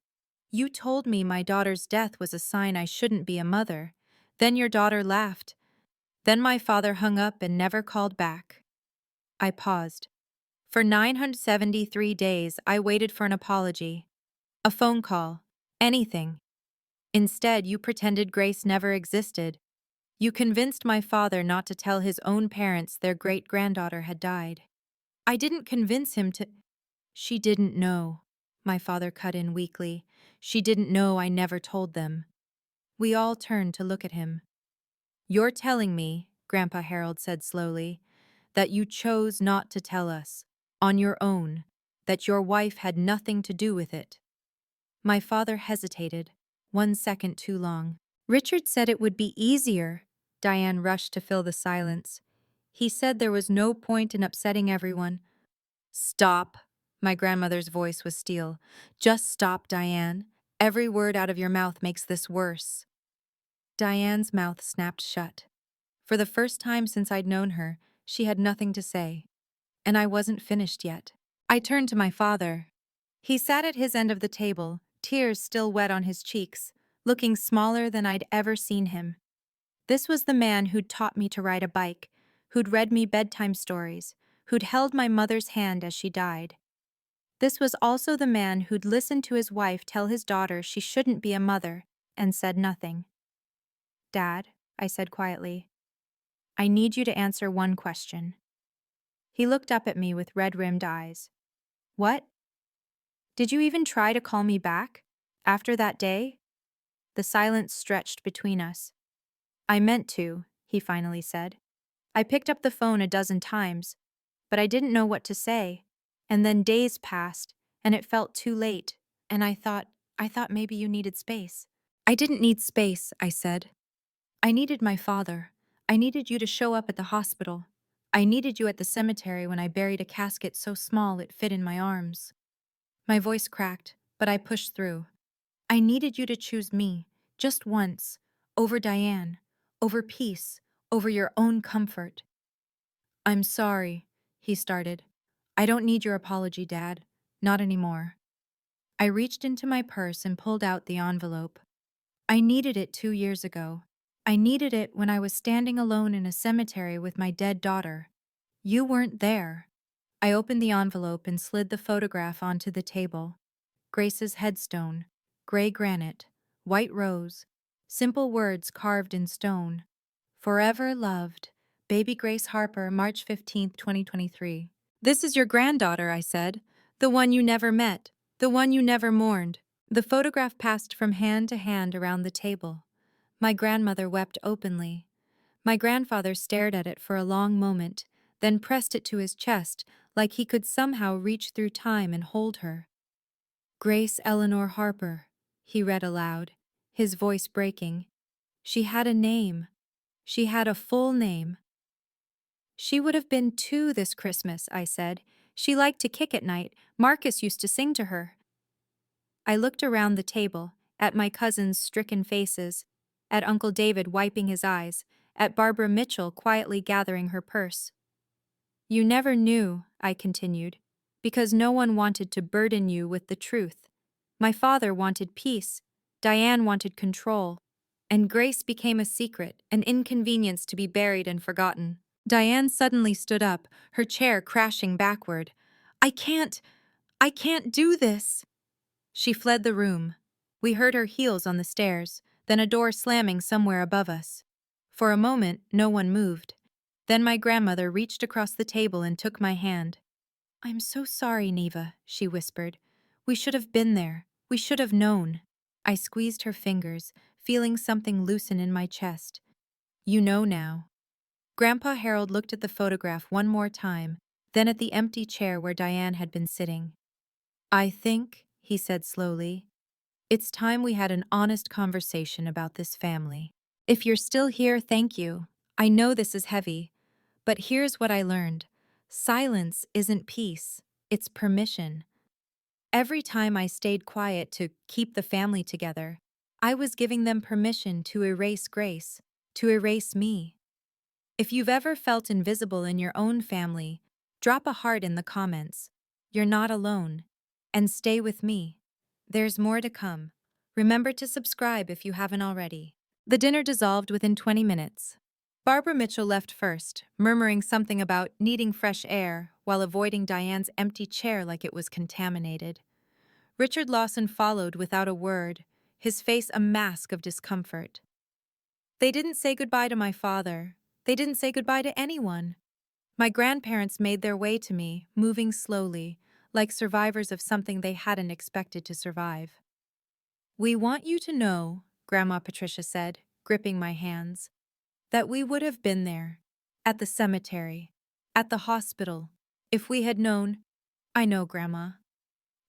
You told me my daughter's death was a sign I shouldn't be a mother. Then your daughter laughed. Then my father hung up and never called back. I paused. For 973 days, I waited for an apology. A phone call. Anything. Instead, you pretended Grace never existed. You convinced my father not to tell his own parents their great-granddaughter had died. I didn't convince him to— She didn't know, my father cut in weakly. She didn't know I never told them. We all turned to look at him. You're telling me, Grandpa Harold said slowly, that you chose not to tell us, on your own, that your wife had nothing to do with it. My father hesitated, 1 second too long. Richard said it would be easier. Diane rushed to fill the silence. He said there was no point in upsetting everyone. Stop. My grandmother's voice was steel. Just stop, Diane. Every word out of your mouth makes this worse. Diane's mouth snapped shut. For the first time since I'd known her, she had nothing to say. And I wasn't finished yet. I turned to my father. He sat at his end of the table, tears still wet on his cheeks, looking smaller than I'd ever seen him. This was the man who'd taught me to ride a bike, who'd read me bedtime stories, who'd held my mother's hand as she died. This was also the man who'd listened to his wife tell his daughter she shouldn't be a mother, and said nothing. Dad, I said quietly, I need you to answer one question. He looked up at me with red-rimmed eyes. What? Did you even try to call me back? After that day? The silence stretched between us. I meant to, he finally said. I picked up the phone a dozen times, but I didn't know what to say. And then days passed, and it felt too late, and I thought maybe you needed space. I didn't need space, I said. I needed my father. I needed you to show up at the hospital. I needed you at the cemetery when I buried a casket so small it fit in my arms. My voice cracked, but I pushed through. I needed you to choose me, just once, over Diane, over peace, over your own comfort. I'm sorry, he started. I don't need your apology, Dad. Not anymore. I reached into my purse and pulled out the envelope. I needed it 2 years ago. I needed it when I was standing alone in a cemetery with my dead daughter. You weren't there. I opened the envelope and slid the photograph onto the table. Grace's headstone, gray granite, white rose, simple words carved in stone. Forever loved, Baby Grace Harper, March 15, 2023. This is your granddaughter, I said. The one you never met, the one you never mourned. The photograph passed from hand to hand around the table. My grandmother wept openly. My grandfather stared at it for a long moment, then pressed it to his chest like he could somehow reach through time and hold her. Grace Eleanor Harper, he read aloud, his voice breaking. She had a name. She had a full name. She would have been 2 this Christmas, I said. She liked to kick at night. Marcus used to sing to her. I looked around the table, at my cousins' stricken faces, at Uncle David wiping his eyes, at Barbara Mitchell quietly gathering her purse. You never knew, I continued, because no one wanted to burden you with the truth. My father wanted peace, Diane wanted control, and Grace became a secret, an inconvenience to be buried and forgotten. Diane suddenly stood up, her chair crashing backward. I can't do this. She fled the room. We heard her heels on the stairs, then a door slamming somewhere above us. For a moment, no one moved. Then my grandmother reached across the table and took my hand. I'm so sorry, Neva, she whispered. We should have been there. We should have known. I squeezed her fingers, feeling something loosen in my chest. You know now. Grandpa Harold looked at the photograph one more time, then at the empty chair where Diane had been sitting. I think, he said slowly, it's time we had an honest conversation about this family. If you're still here, thank you. I know this is heavy, but here's what I learned. Silence isn't peace, it's permission. Every time I stayed quiet to keep the family together, I was giving them permission to erase Grace, to erase me. If you've ever felt invisible in your own family, drop a heart in the comments. You're not alone. And stay with me. There's more to come. Remember to subscribe if you haven't already. The dinner dissolved within 20 minutes. Barbara Mitchell left first, murmuring something about needing fresh air while avoiding Diane's empty chair like it was contaminated. Richard Lawson followed without a word, his face a mask of discomfort. They didn't say goodbye to my father. They didn't say goodbye to anyone. My grandparents made their way to me, moving slowly, like survivors of something they hadn't expected to survive. We want you to know, Grandma Patricia said, gripping my hands, that we would have been there, at the cemetery, at the hospital, if we had known. I know, Grandma.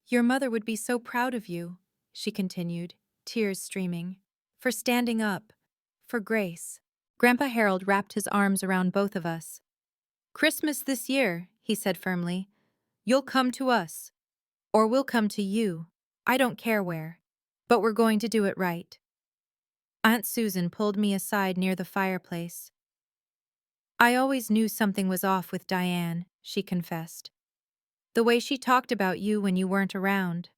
Your mother would be so proud of you, she continued, tears streaming, for standing up, for Grace. Grandpa Harold wrapped his arms around both of us. Christmas this year, he said firmly. You'll come to us. Or we'll come to you. I don't care where. But we're going to do it right. Aunt Susan pulled me aside near the fireplace. I always knew something was off with Diane, she confessed. The way she talked about you when you weren't around.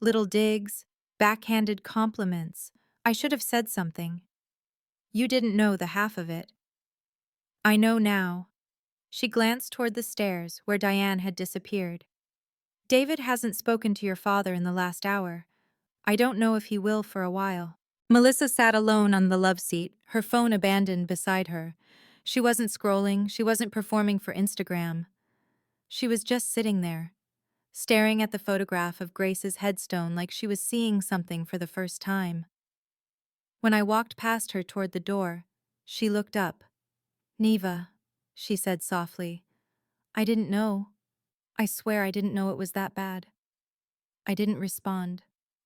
Little digs, backhanded compliments. I should have said something. You didn't know the half of it. I know now. She glanced toward the stairs where Diane had disappeared. David hasn't spoken to your father in the last hour. I don't know if he will for a while. Melissa sat alone on the love seat, her phone abandoned beside her. She wasn't scrolling, she wasn't performing for Instagram. She was just sitting there, staring at the photograph of Grace's headstone like she was seeing something for the first time. When I walked past her toward the door, she looked up. Neva, she said softly. I didn't know. I swear I didn't know it was that bad. I didn't respond.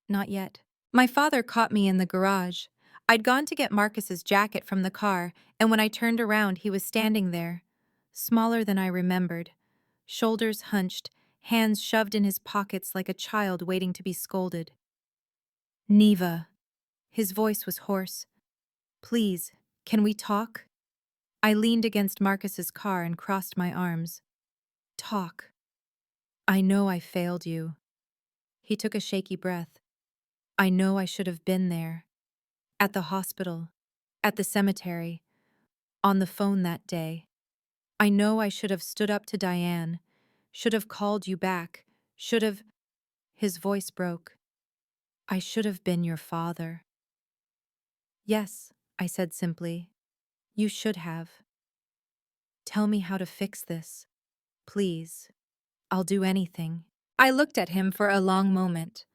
Not yet. My father caught me in the garage. I'd gone to get Marcus's jacket from the car, and when I turned around, he was standing there, smaller than I remembered, shoulders hunched, hands shoved in his pockets like a child waiting to be scolded. Neva. His voice was hoarse. Please, can we talk? I leaned against Marcus's car and crossed my arms. Talk. I know I failed you. He took a shaky breath. I know I should have been there. At the hospital. At the cemetery. On the phone that day. I know I should have stood up to Diane. Should have called you back. Should have... His voice broke. I should have been your father. Yes, I said simply. You should have. Tell me how to fix this. Please. I'll do anything. I looked at him for a long moment.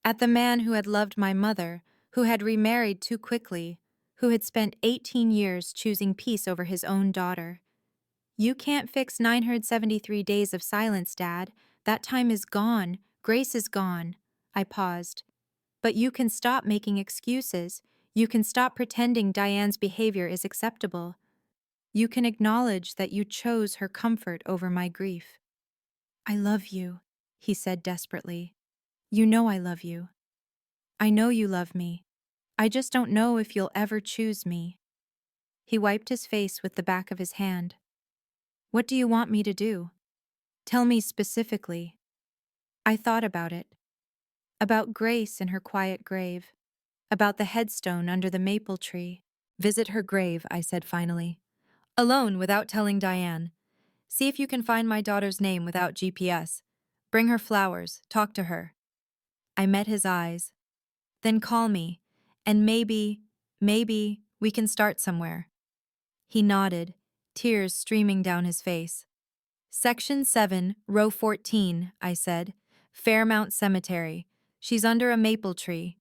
At the man who had loved my mother, who had remarried too quickly, who had spent 18 years choosing peace over his own daughter. You can't fix 973 days of silence, Dad. That time is gone. Grace is gone. I paused. But you can stop making excuses. You can stop pretending Diane's behavior is acceptable. You can acknowledge that you chose her comfort over my grief. I love you, he said desperately. You know I love you. I know you love me. I just don't know if you'll ever choose me. He wiped his face with the back of his hand. What do you want me to do? Tell me specifically. I thought about it. About Grace in her quiet grave. About the headstone under the maple tree. Visit her grave, I said finally. Alone, without telling Diane. See if you can find my daughter's name without GPS. Bring her flowers, talk to her. I met his eyes. Then call me, and maybe we can start somewhere. He nodded, tears streaming down his face. Section 7, row 14, I said. Fairmount Cemetery. She's under a maple tree.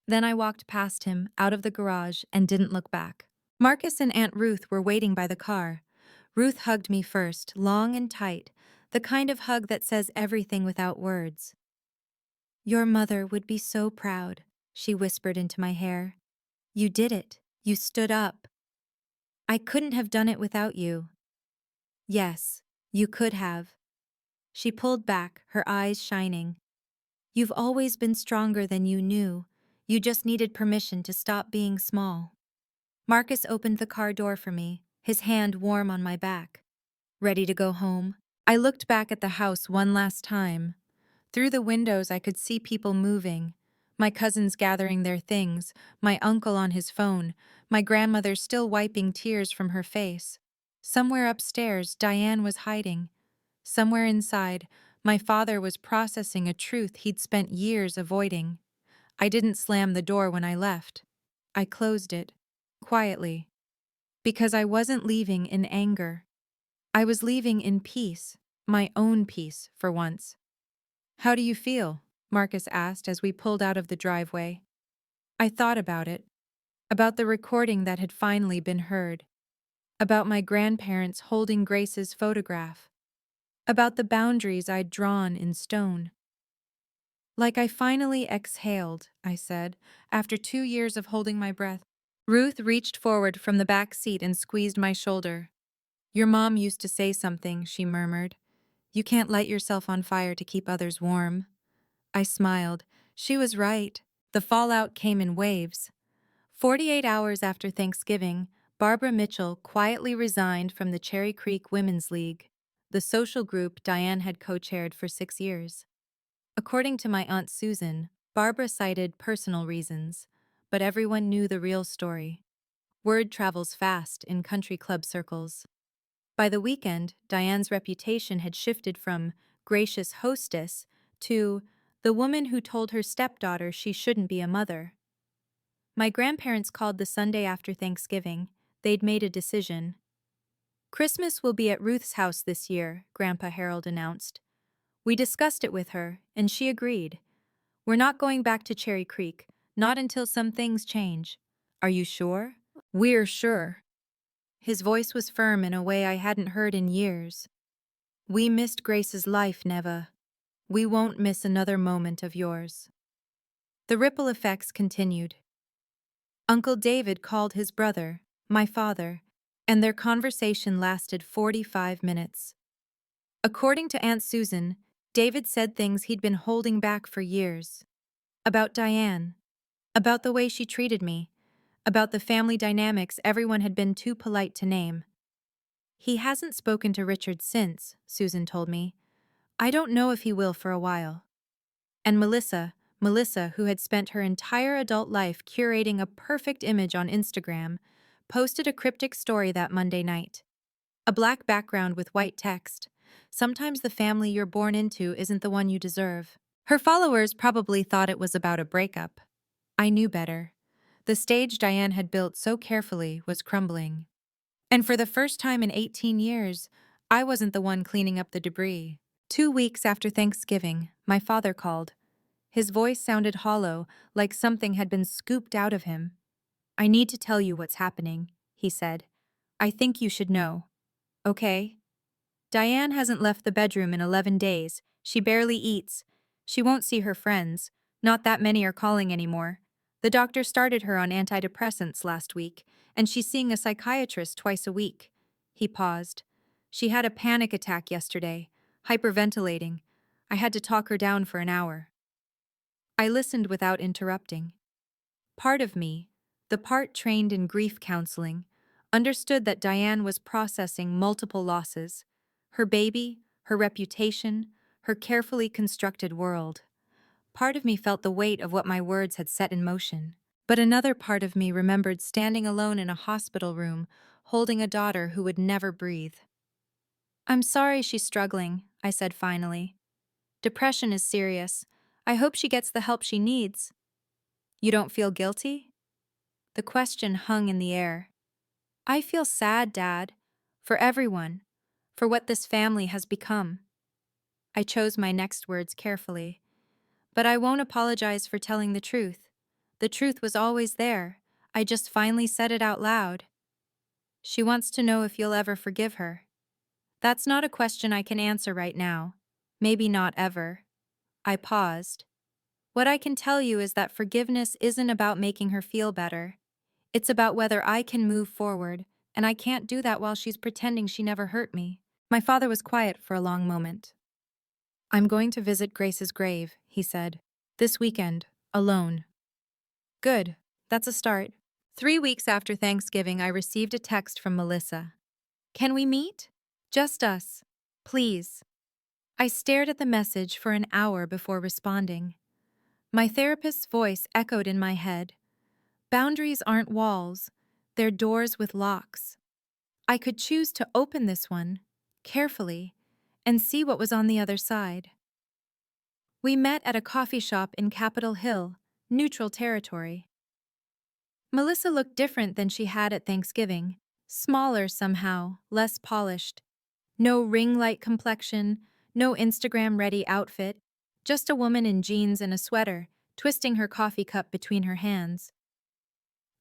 Then I walked past him, out of the garage, and didn't look back. Marcus and Aunt Ruth were waiting by the car. Ruth hugged me first, long and tight, the kind of hug that says everything without words. Your mother would be so proud, she whispered into my hair. You did it. You stood up. I couldn't have done it without you. Yes, you could have. She pulled back, her eyes shining. You've always been stronger than you knew. You just needed permission to stop being small. Marcus opened the car door for me, his hand warm on my back. Ready to go home? I looked back at the house one last time. Through the windows I could see people moving. My cousins gathering their things, my uncle on his phone, my grandmother still wiping tears from her face. Somewhere upstairs, Diane was hiding. Somewhere inside, my father was processing a truth he'd spent years avoiding. I didn't slam the door when I left. I closed it, quietly, because I wasn't leaving in anger. I was leaving in peace, my own peace, for once. How do you feel? Marcus asked as we pulled out of the driveway. I thought about it, about the recording that had finally been heard, about my grandparents holding Grace's photograph, about the boundaries I'd drawn in stone. Like I finally exhaled, I said, after 2 years of holding my breath. Ruth reached forward from the back seat and squeezed my shoulder. Your mom used to say something, she murmured. You can't light yourself on fire to keep others warm. I smiled. She was right. The fallout came in waves. 48 hours after Thanksgiving, Barbara Mitchell quietly resigned from the Cherry Creek Women's League, the social group Diane had co-chaired for 6 years. According to my Aunt Susan, Barbara cited personal reasons, but everyone knew the real story. Word travels fast in country club circles. By the weekend, Diane's reputation had shifted from gracious hostess to the woman who told her stepdaughter she shouldn't be a mother. My grandparents called the Sunday after Thanksgiving. They'd made a decision. Christmas will be at Ruth's house this year, Grandpa Harold announced. We discussed it with her, and she agreed. We're not going back to Cherry Creek, not until some things change. Are you sure? We're sure. His voice was firm in a way I hadn't heard in years. We missed Grace's life, Neva. We won't miss another moment of yours. The ripple effects continued. Uncle David called his brother, my father, and their conversation lasted 45 minutes. According to Aunt Susan, David said things he'd been holding back for years. About Diane. About the way she treated me. About the family dynamics everyone had been too polite to name. He hasn't spoken to Richard since, Susan told me. I don't know if he will for a while. And Melissa, who had spent her entire adult life curating a perfect image on Instagram, posted a cryptic story that Monday night. A black background with white text. Sometimes the family you're born into isn't the one you deserve. Her followers probably thought it was about a breakup. I knew better. The stage Diane had built so carefully was crumbling. And for the first time in 18 years, I wasn't the one cleaning up the debris. 2 weeks after Thanksgiving, my father called. His voice sounded hollow, like something had been scooped out of him. I need to tell you what's happening, he said. I think you should know. Okay? Diane hasn't left the bedroom in 11 days. She barely eats. She won't see her friends. Not that many are calling anymore. The doctor started her on antidepressants last week, and she's seeing a psychiatrist twice a week. He paused. She had a panic attack yesterday, hyperventilating. I had to talk her down for an hour. I listened without interrupting. Part of me, the part trained in grief counseling, understood that Diane was processing multiple losses: her baby, her reputation, her carefully constructed world. Part of me felt the weight of what my words had set in motion. But another part of me remembered standing alone in a hospital room, holding a daughter who would never breathe. I'm sorry she's struggling, I said finally. Depression is serious. I hope she gets the help she needs. You don't feel guilty? The question hung in the air. I feel sad, Dad. For everyone. For what this family has become. I chose my next words carefully. But I won't apologize for telling the truth. The truth was always there. I just finally said it out loud. She wants to know if you'll ever forgive her. That's not a question I can answer right now. Maybe not ever. I paused. What I can tell you is that forgiveness isn't about making her feel better. It's about whether I can move forward, and I can't do that while she's pretending she never hurt me. My father was quiet for a long moment. I'm going to visit Grace's grave, he said. This weekend, alone. Good. That's a start. 3 weeks after Thanksgiving, I received a text from Melissa. Can we meet? Just us. Please. I stared at the message for an hour before responding. My therapist's voice echoed in my head. Boundaries aren't walls. They're doors with locks. I could choose to open this one, carefully, and see what was on the other side. We met at a coffee shop in Capitol Hill, neutral territory. Melissa looked different than she had at Thanksgiving, smaller somehow, less polished. No ring-light complexion, no Instagram-ready outfit, just a woman in jeans and a sweater, twisting her coffee cup between her hands.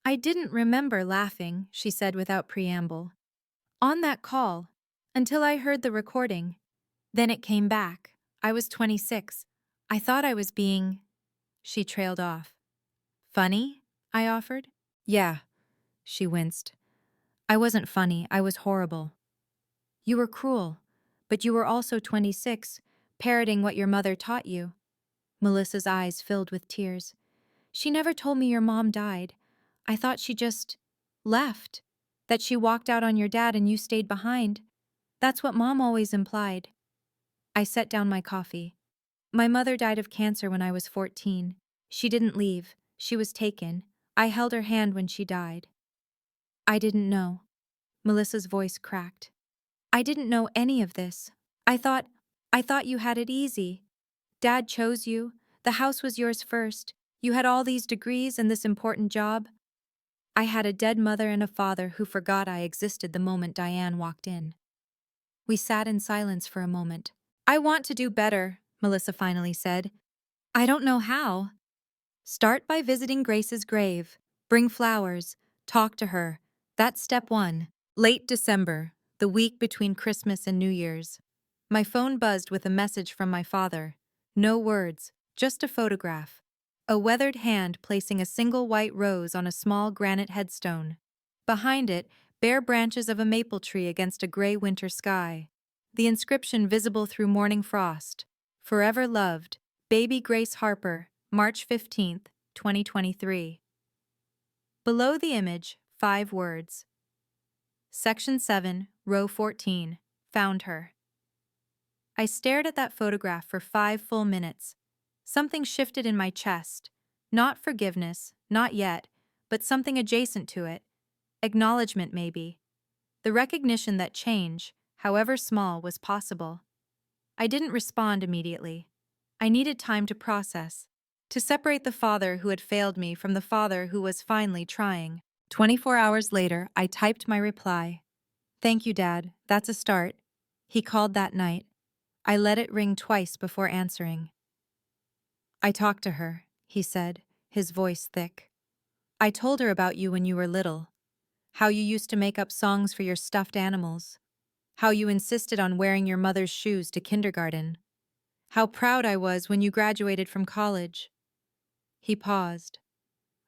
I didn't remember laughing, she said without preamble. On that call, until I heard the recording. Then it came back. I was 26. I thought I was being... She trailed off. Funny? I offered. Yeah, she winced. I wasn't funny, I was horrible. You were cruel, but you were also 26, parroting what your mother taught you. Melissa's eyes filled with tears. She never told me your mom died. I thought she just left. That she walked out on your dad and you stayed behind. That's what Mom always implied. I set down my coffee. My mother died of cancer when I was 14. She didn't leave. She was taken. I held her hand when she died. I didn't know. Melissa's voice cracked. I didn't know any of this. I thought you had it easy. Dad chose you. The house was yours first. You had all these degrees and this important job. I had a dead mother and a father who forgot I existed the moment Diane walked in. We sat in silence for a moment. I want to do better, Melissa finally said. I don't know how. Start by visiting Grace's grave. Bring flowers. Talk to her. That's step 1. Late December, the week between Christmas and New Year's. My phone buzzed with a message from my father. No words, just a photograph. A weathered hand placing a single white rose on a small granite headstone. Behind it, bare branches of a maple tree against a gray winter sky. The inscription visible through morning frost. Forever loved, Baby Grace Harper, March 15th, 2023. Below the image, 5 words. Section 7, row 14, found her. I stared at that photograph for 5 full minutes. Something shifted in my chest. Not forgiveness, not yet, but something adjacent to it. Acknowledgement, maybe. The recognition that change, however small, was possible. I didn't respond immediately. I needed time to process, to separate the father who had failed me from the father who was finally trying. 24 hours later, I typed my reply. Thank you, Dad. That's a start. He called that night. I let it ring twice before answering. I talked to her, he said, his voice thick. I told her about you when you were little, how you used to make up songs for your stuffed animals, how you insisted on wearing your mother's shoes to kindergarten, how proud I was when you graduated from college. He paused.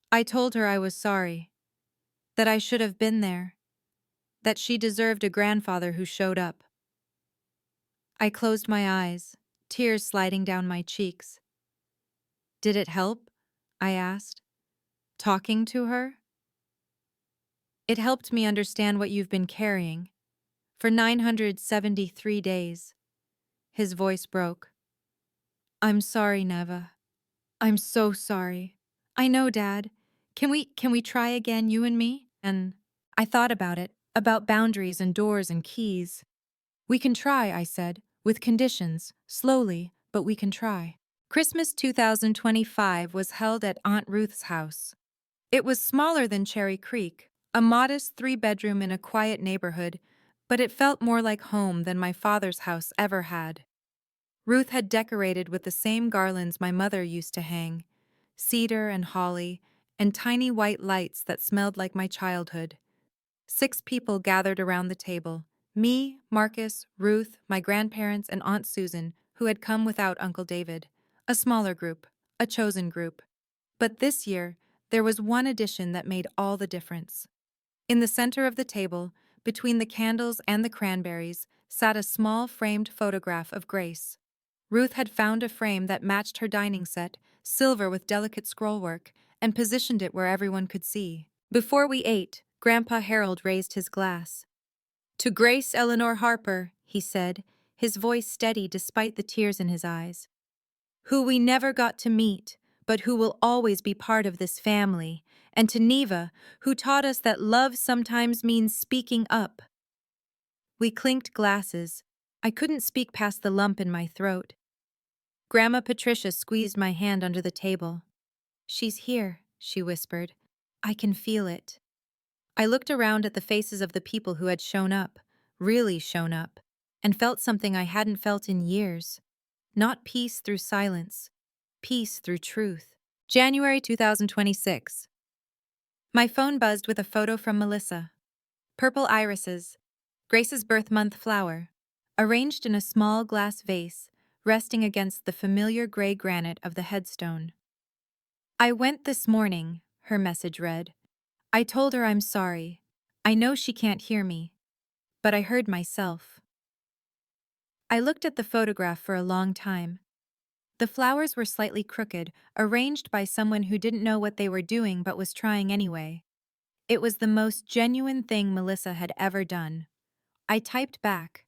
I told her I was sorry, that I should have been there, that she deserved a grandfather who showed up. I closed my eyes, tears sliding down my cheeks. Did it help? I asked. Talking to her? It helped me understand what you've been carrying. For 973 days. His voice broke. I'm sorry, Neva. I'm so sorry. I know, Dad. Can we try again, you and me? And I thought about it, about boundaries and doors and keys. We can try, I said, with conditions, slowly, but we can try. Christmas 2025 was held at Aunt Ruth's house. It was smaller than Cherry Creek, a modest 3-bedroom in a quiet neighborhood, but it felt more like home than my father's house ever had. Ruth had decorated with the same garlands my mother used to hang, cedar and holly, and tiny white lights that smelled like my childhood. 6 people gathered around the table: me, Marcus, Ruth, my grandparents, and Aunt Susan, who had come without Uncle David. A smaller group, a chosen group. But this year, there was one addition that made all the difference. In the center of the table, between the candles and the cranberries, sat a small framed photograph of Grace. Ruth had found a frame that matched her dining set, silver with delicate scrollwork, and positioned it where everyone could see. Before we ate, Grandpa Harold raised his glass. To Grace Eleanor Harper, he said, his voice steady despite the tears in his eyes. Who we never got to meet, but who will always be part of this family, and to Neva, who taught us that love sometimes means speaking up. We clinked glasses. I couldn't speak past the lump in my throat. Grandma Patricia squeezed my hand under the table. She's here, she whispered. I can feel it. I looked around at the faces of the people who had shown up, really shown up, and felt something I hadn't felt in years. Not peace through silence, peace through truth. January 2026. My phone buzzed with a photo from Melissa. Purple irises, Grace's birth month flower, arranged in a small glass vase, resting against the familiar gray granite of the headstone. I went this morning, her message read. I told her I'm sorry. I know she can't hear me, but I heard myself. I looked at the photograph for a long time. The flowers were slightly crooked, arranged by someone who didn't know what they were doing but was trying anyway. It was the most genuine thing Melissa had ever done. I typed back,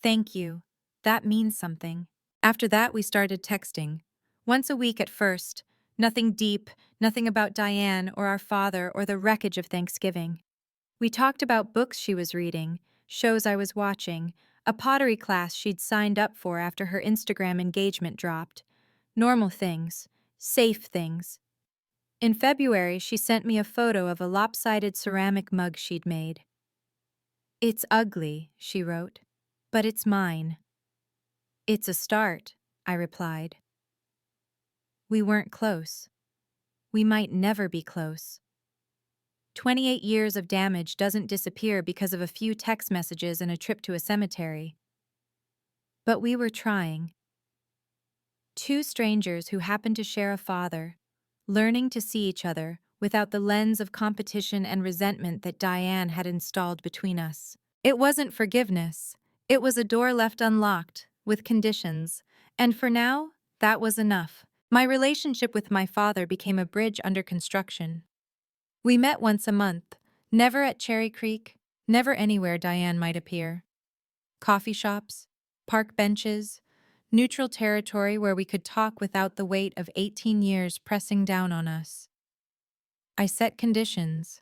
"Thank you. That means something." After that, we started texting. Once a week at first. Nothing deep, nothing about Diane or our father or the wreckage of Thanksgiving. We talked about books she was reading, shows I was watching, a pottery class she'd signed up for after her Instagram engagement dropped. Normal things. Safe things. In February, she sent me a photo of a lopsided ceramic mug she'd made. It's ugly, she wrote, but it's mine. It's a start, I replied. We weren't close. We might never be close. 28 years of damage doesn't disappear because of a few text messages and a trip to a cemetery. But we were trying. 2 strangers who happened to share a father, learning to see each other without the lens of competition and resentment that Diane had installed between us. It wasn't forgiveness. It was a door left unlocked, with conditions, and for now, that was enough. My relationship with my father became a bridge under construction. We met once a month, never at Cherry Creek, never anywhere Diane might appear. Coffee shops, park benches, neutral territory where we could talk without the weight of 18 years pressing down on us. I set conditions.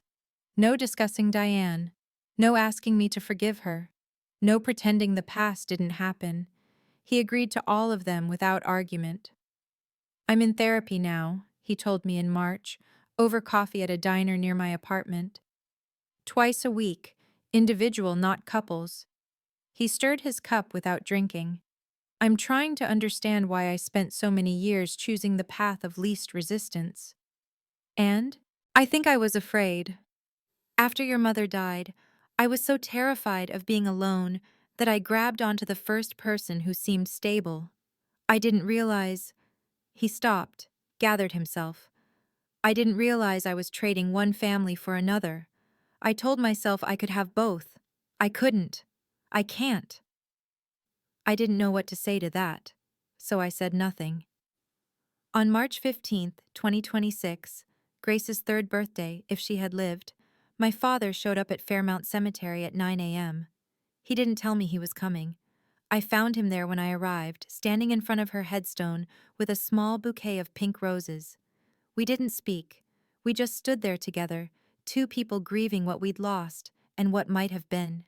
No discussing Diane, no asking me to forgive her, no pretending the past didn't happen. He agreed to all of them without argument. I'm in therapy now, he told me in March, over coffee at a diner near my apartment. Twice a week, individual, not couples. He stirred his cup without drinking. I'm trying to understand why I spent so many years choosing the path of least resistance. And I think I was afraid. After your mother died, I was so terrified of being alone that I grabbed onto the first person who seemed stable. I didn't realize. He stopped, gathered himself. I didn't realize I was trading one family for another. I told myself I could have both. I couldn't. I can't. I didn't know what to say to that, so I said nothing. On March 15th, 2026, Grace's third birthday, if she had lived, my father showed up at Fairmount Cemetery at 9 a.m. He didn't tell me he was coming. I found him there when I arrived, standing in front of her headstone with a small bouquet of pink roses. We didn't speak. We just stood there together, two people grieving what we'd lost and what might have been.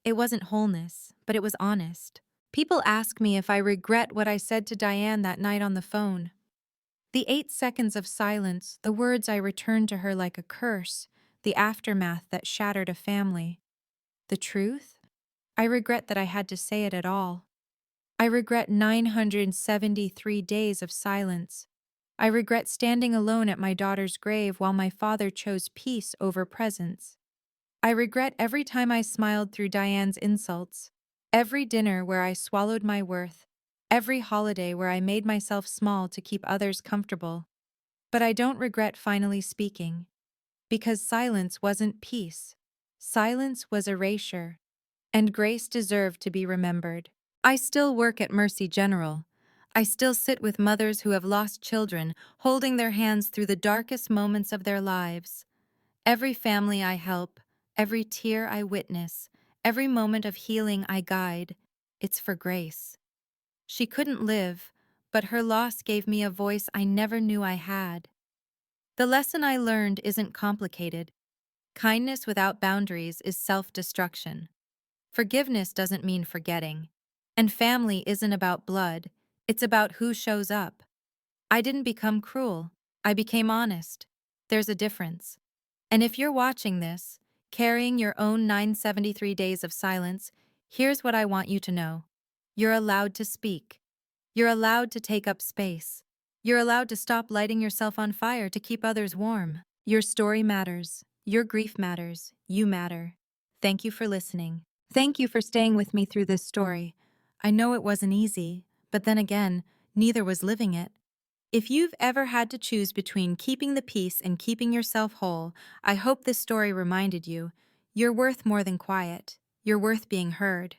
It wasn't wholeness, but it was honest. People ask me if I regret what I said to Diane that night on the phone. The 8 seconds of silence, the words I returned to her like a curse, the aftermath that shattered a family. The truth? I regret that I had to say it at all. I regret 973 days of silence. I regret standing alone at my daughter's grave while my father chose peace over presence. I regret every time I smiled through Diane's insults, every dinner where I swallowed my worth, every holiday where I made myself small to keep others comfortable. But I don't regret finally speaking, because silence wasn't peace. Silence was erasure, and Grace deserved to be remembered. I still work at Mercy General. I still sit with mothers who have lost children, holding their hands through the darkest moments of their lives. Every family I help, every tear I witness, every moment of healing I guide, it's for Grace. She couldn't live, but her loss gave me a voice I never knew I had. The lesson I learned isn't complicated. Kindness without boundaries is self-destruction. Forgiveness doesn't mean forgetting. And family isn't about blood, it's about who shows up. I didn't become cruel, I became honest. There's a difference. And if you're watching this, carrying your own 973 days of silence, here's what I want you to know. You're allowed to speak. You're allowed to take up space. You're allowed to stop lighting yourself on fire to keep others warm. Your story matters. Your grief matters. You matter. Thank you for listening. Thank you for staying with me through this story. I know it wasn't easy, but then again, neither was living it. If you've ever had to choose between keeping the peace and keeping yourself whole, I hope this story reminded you, you're worth more than quiet. You're worth being heard.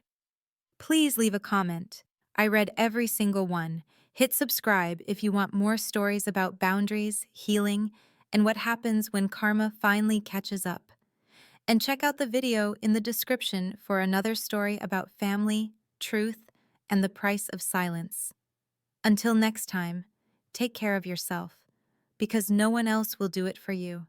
Please leave a comment. I read every single one. Hit subscribe if you want more stories about boundaries, healing, and what happens when karma finally catches up. And check out the video in the description for another story about family, truth, and the price of silence. Until next time, take care of yourself, because no one else will do it for you.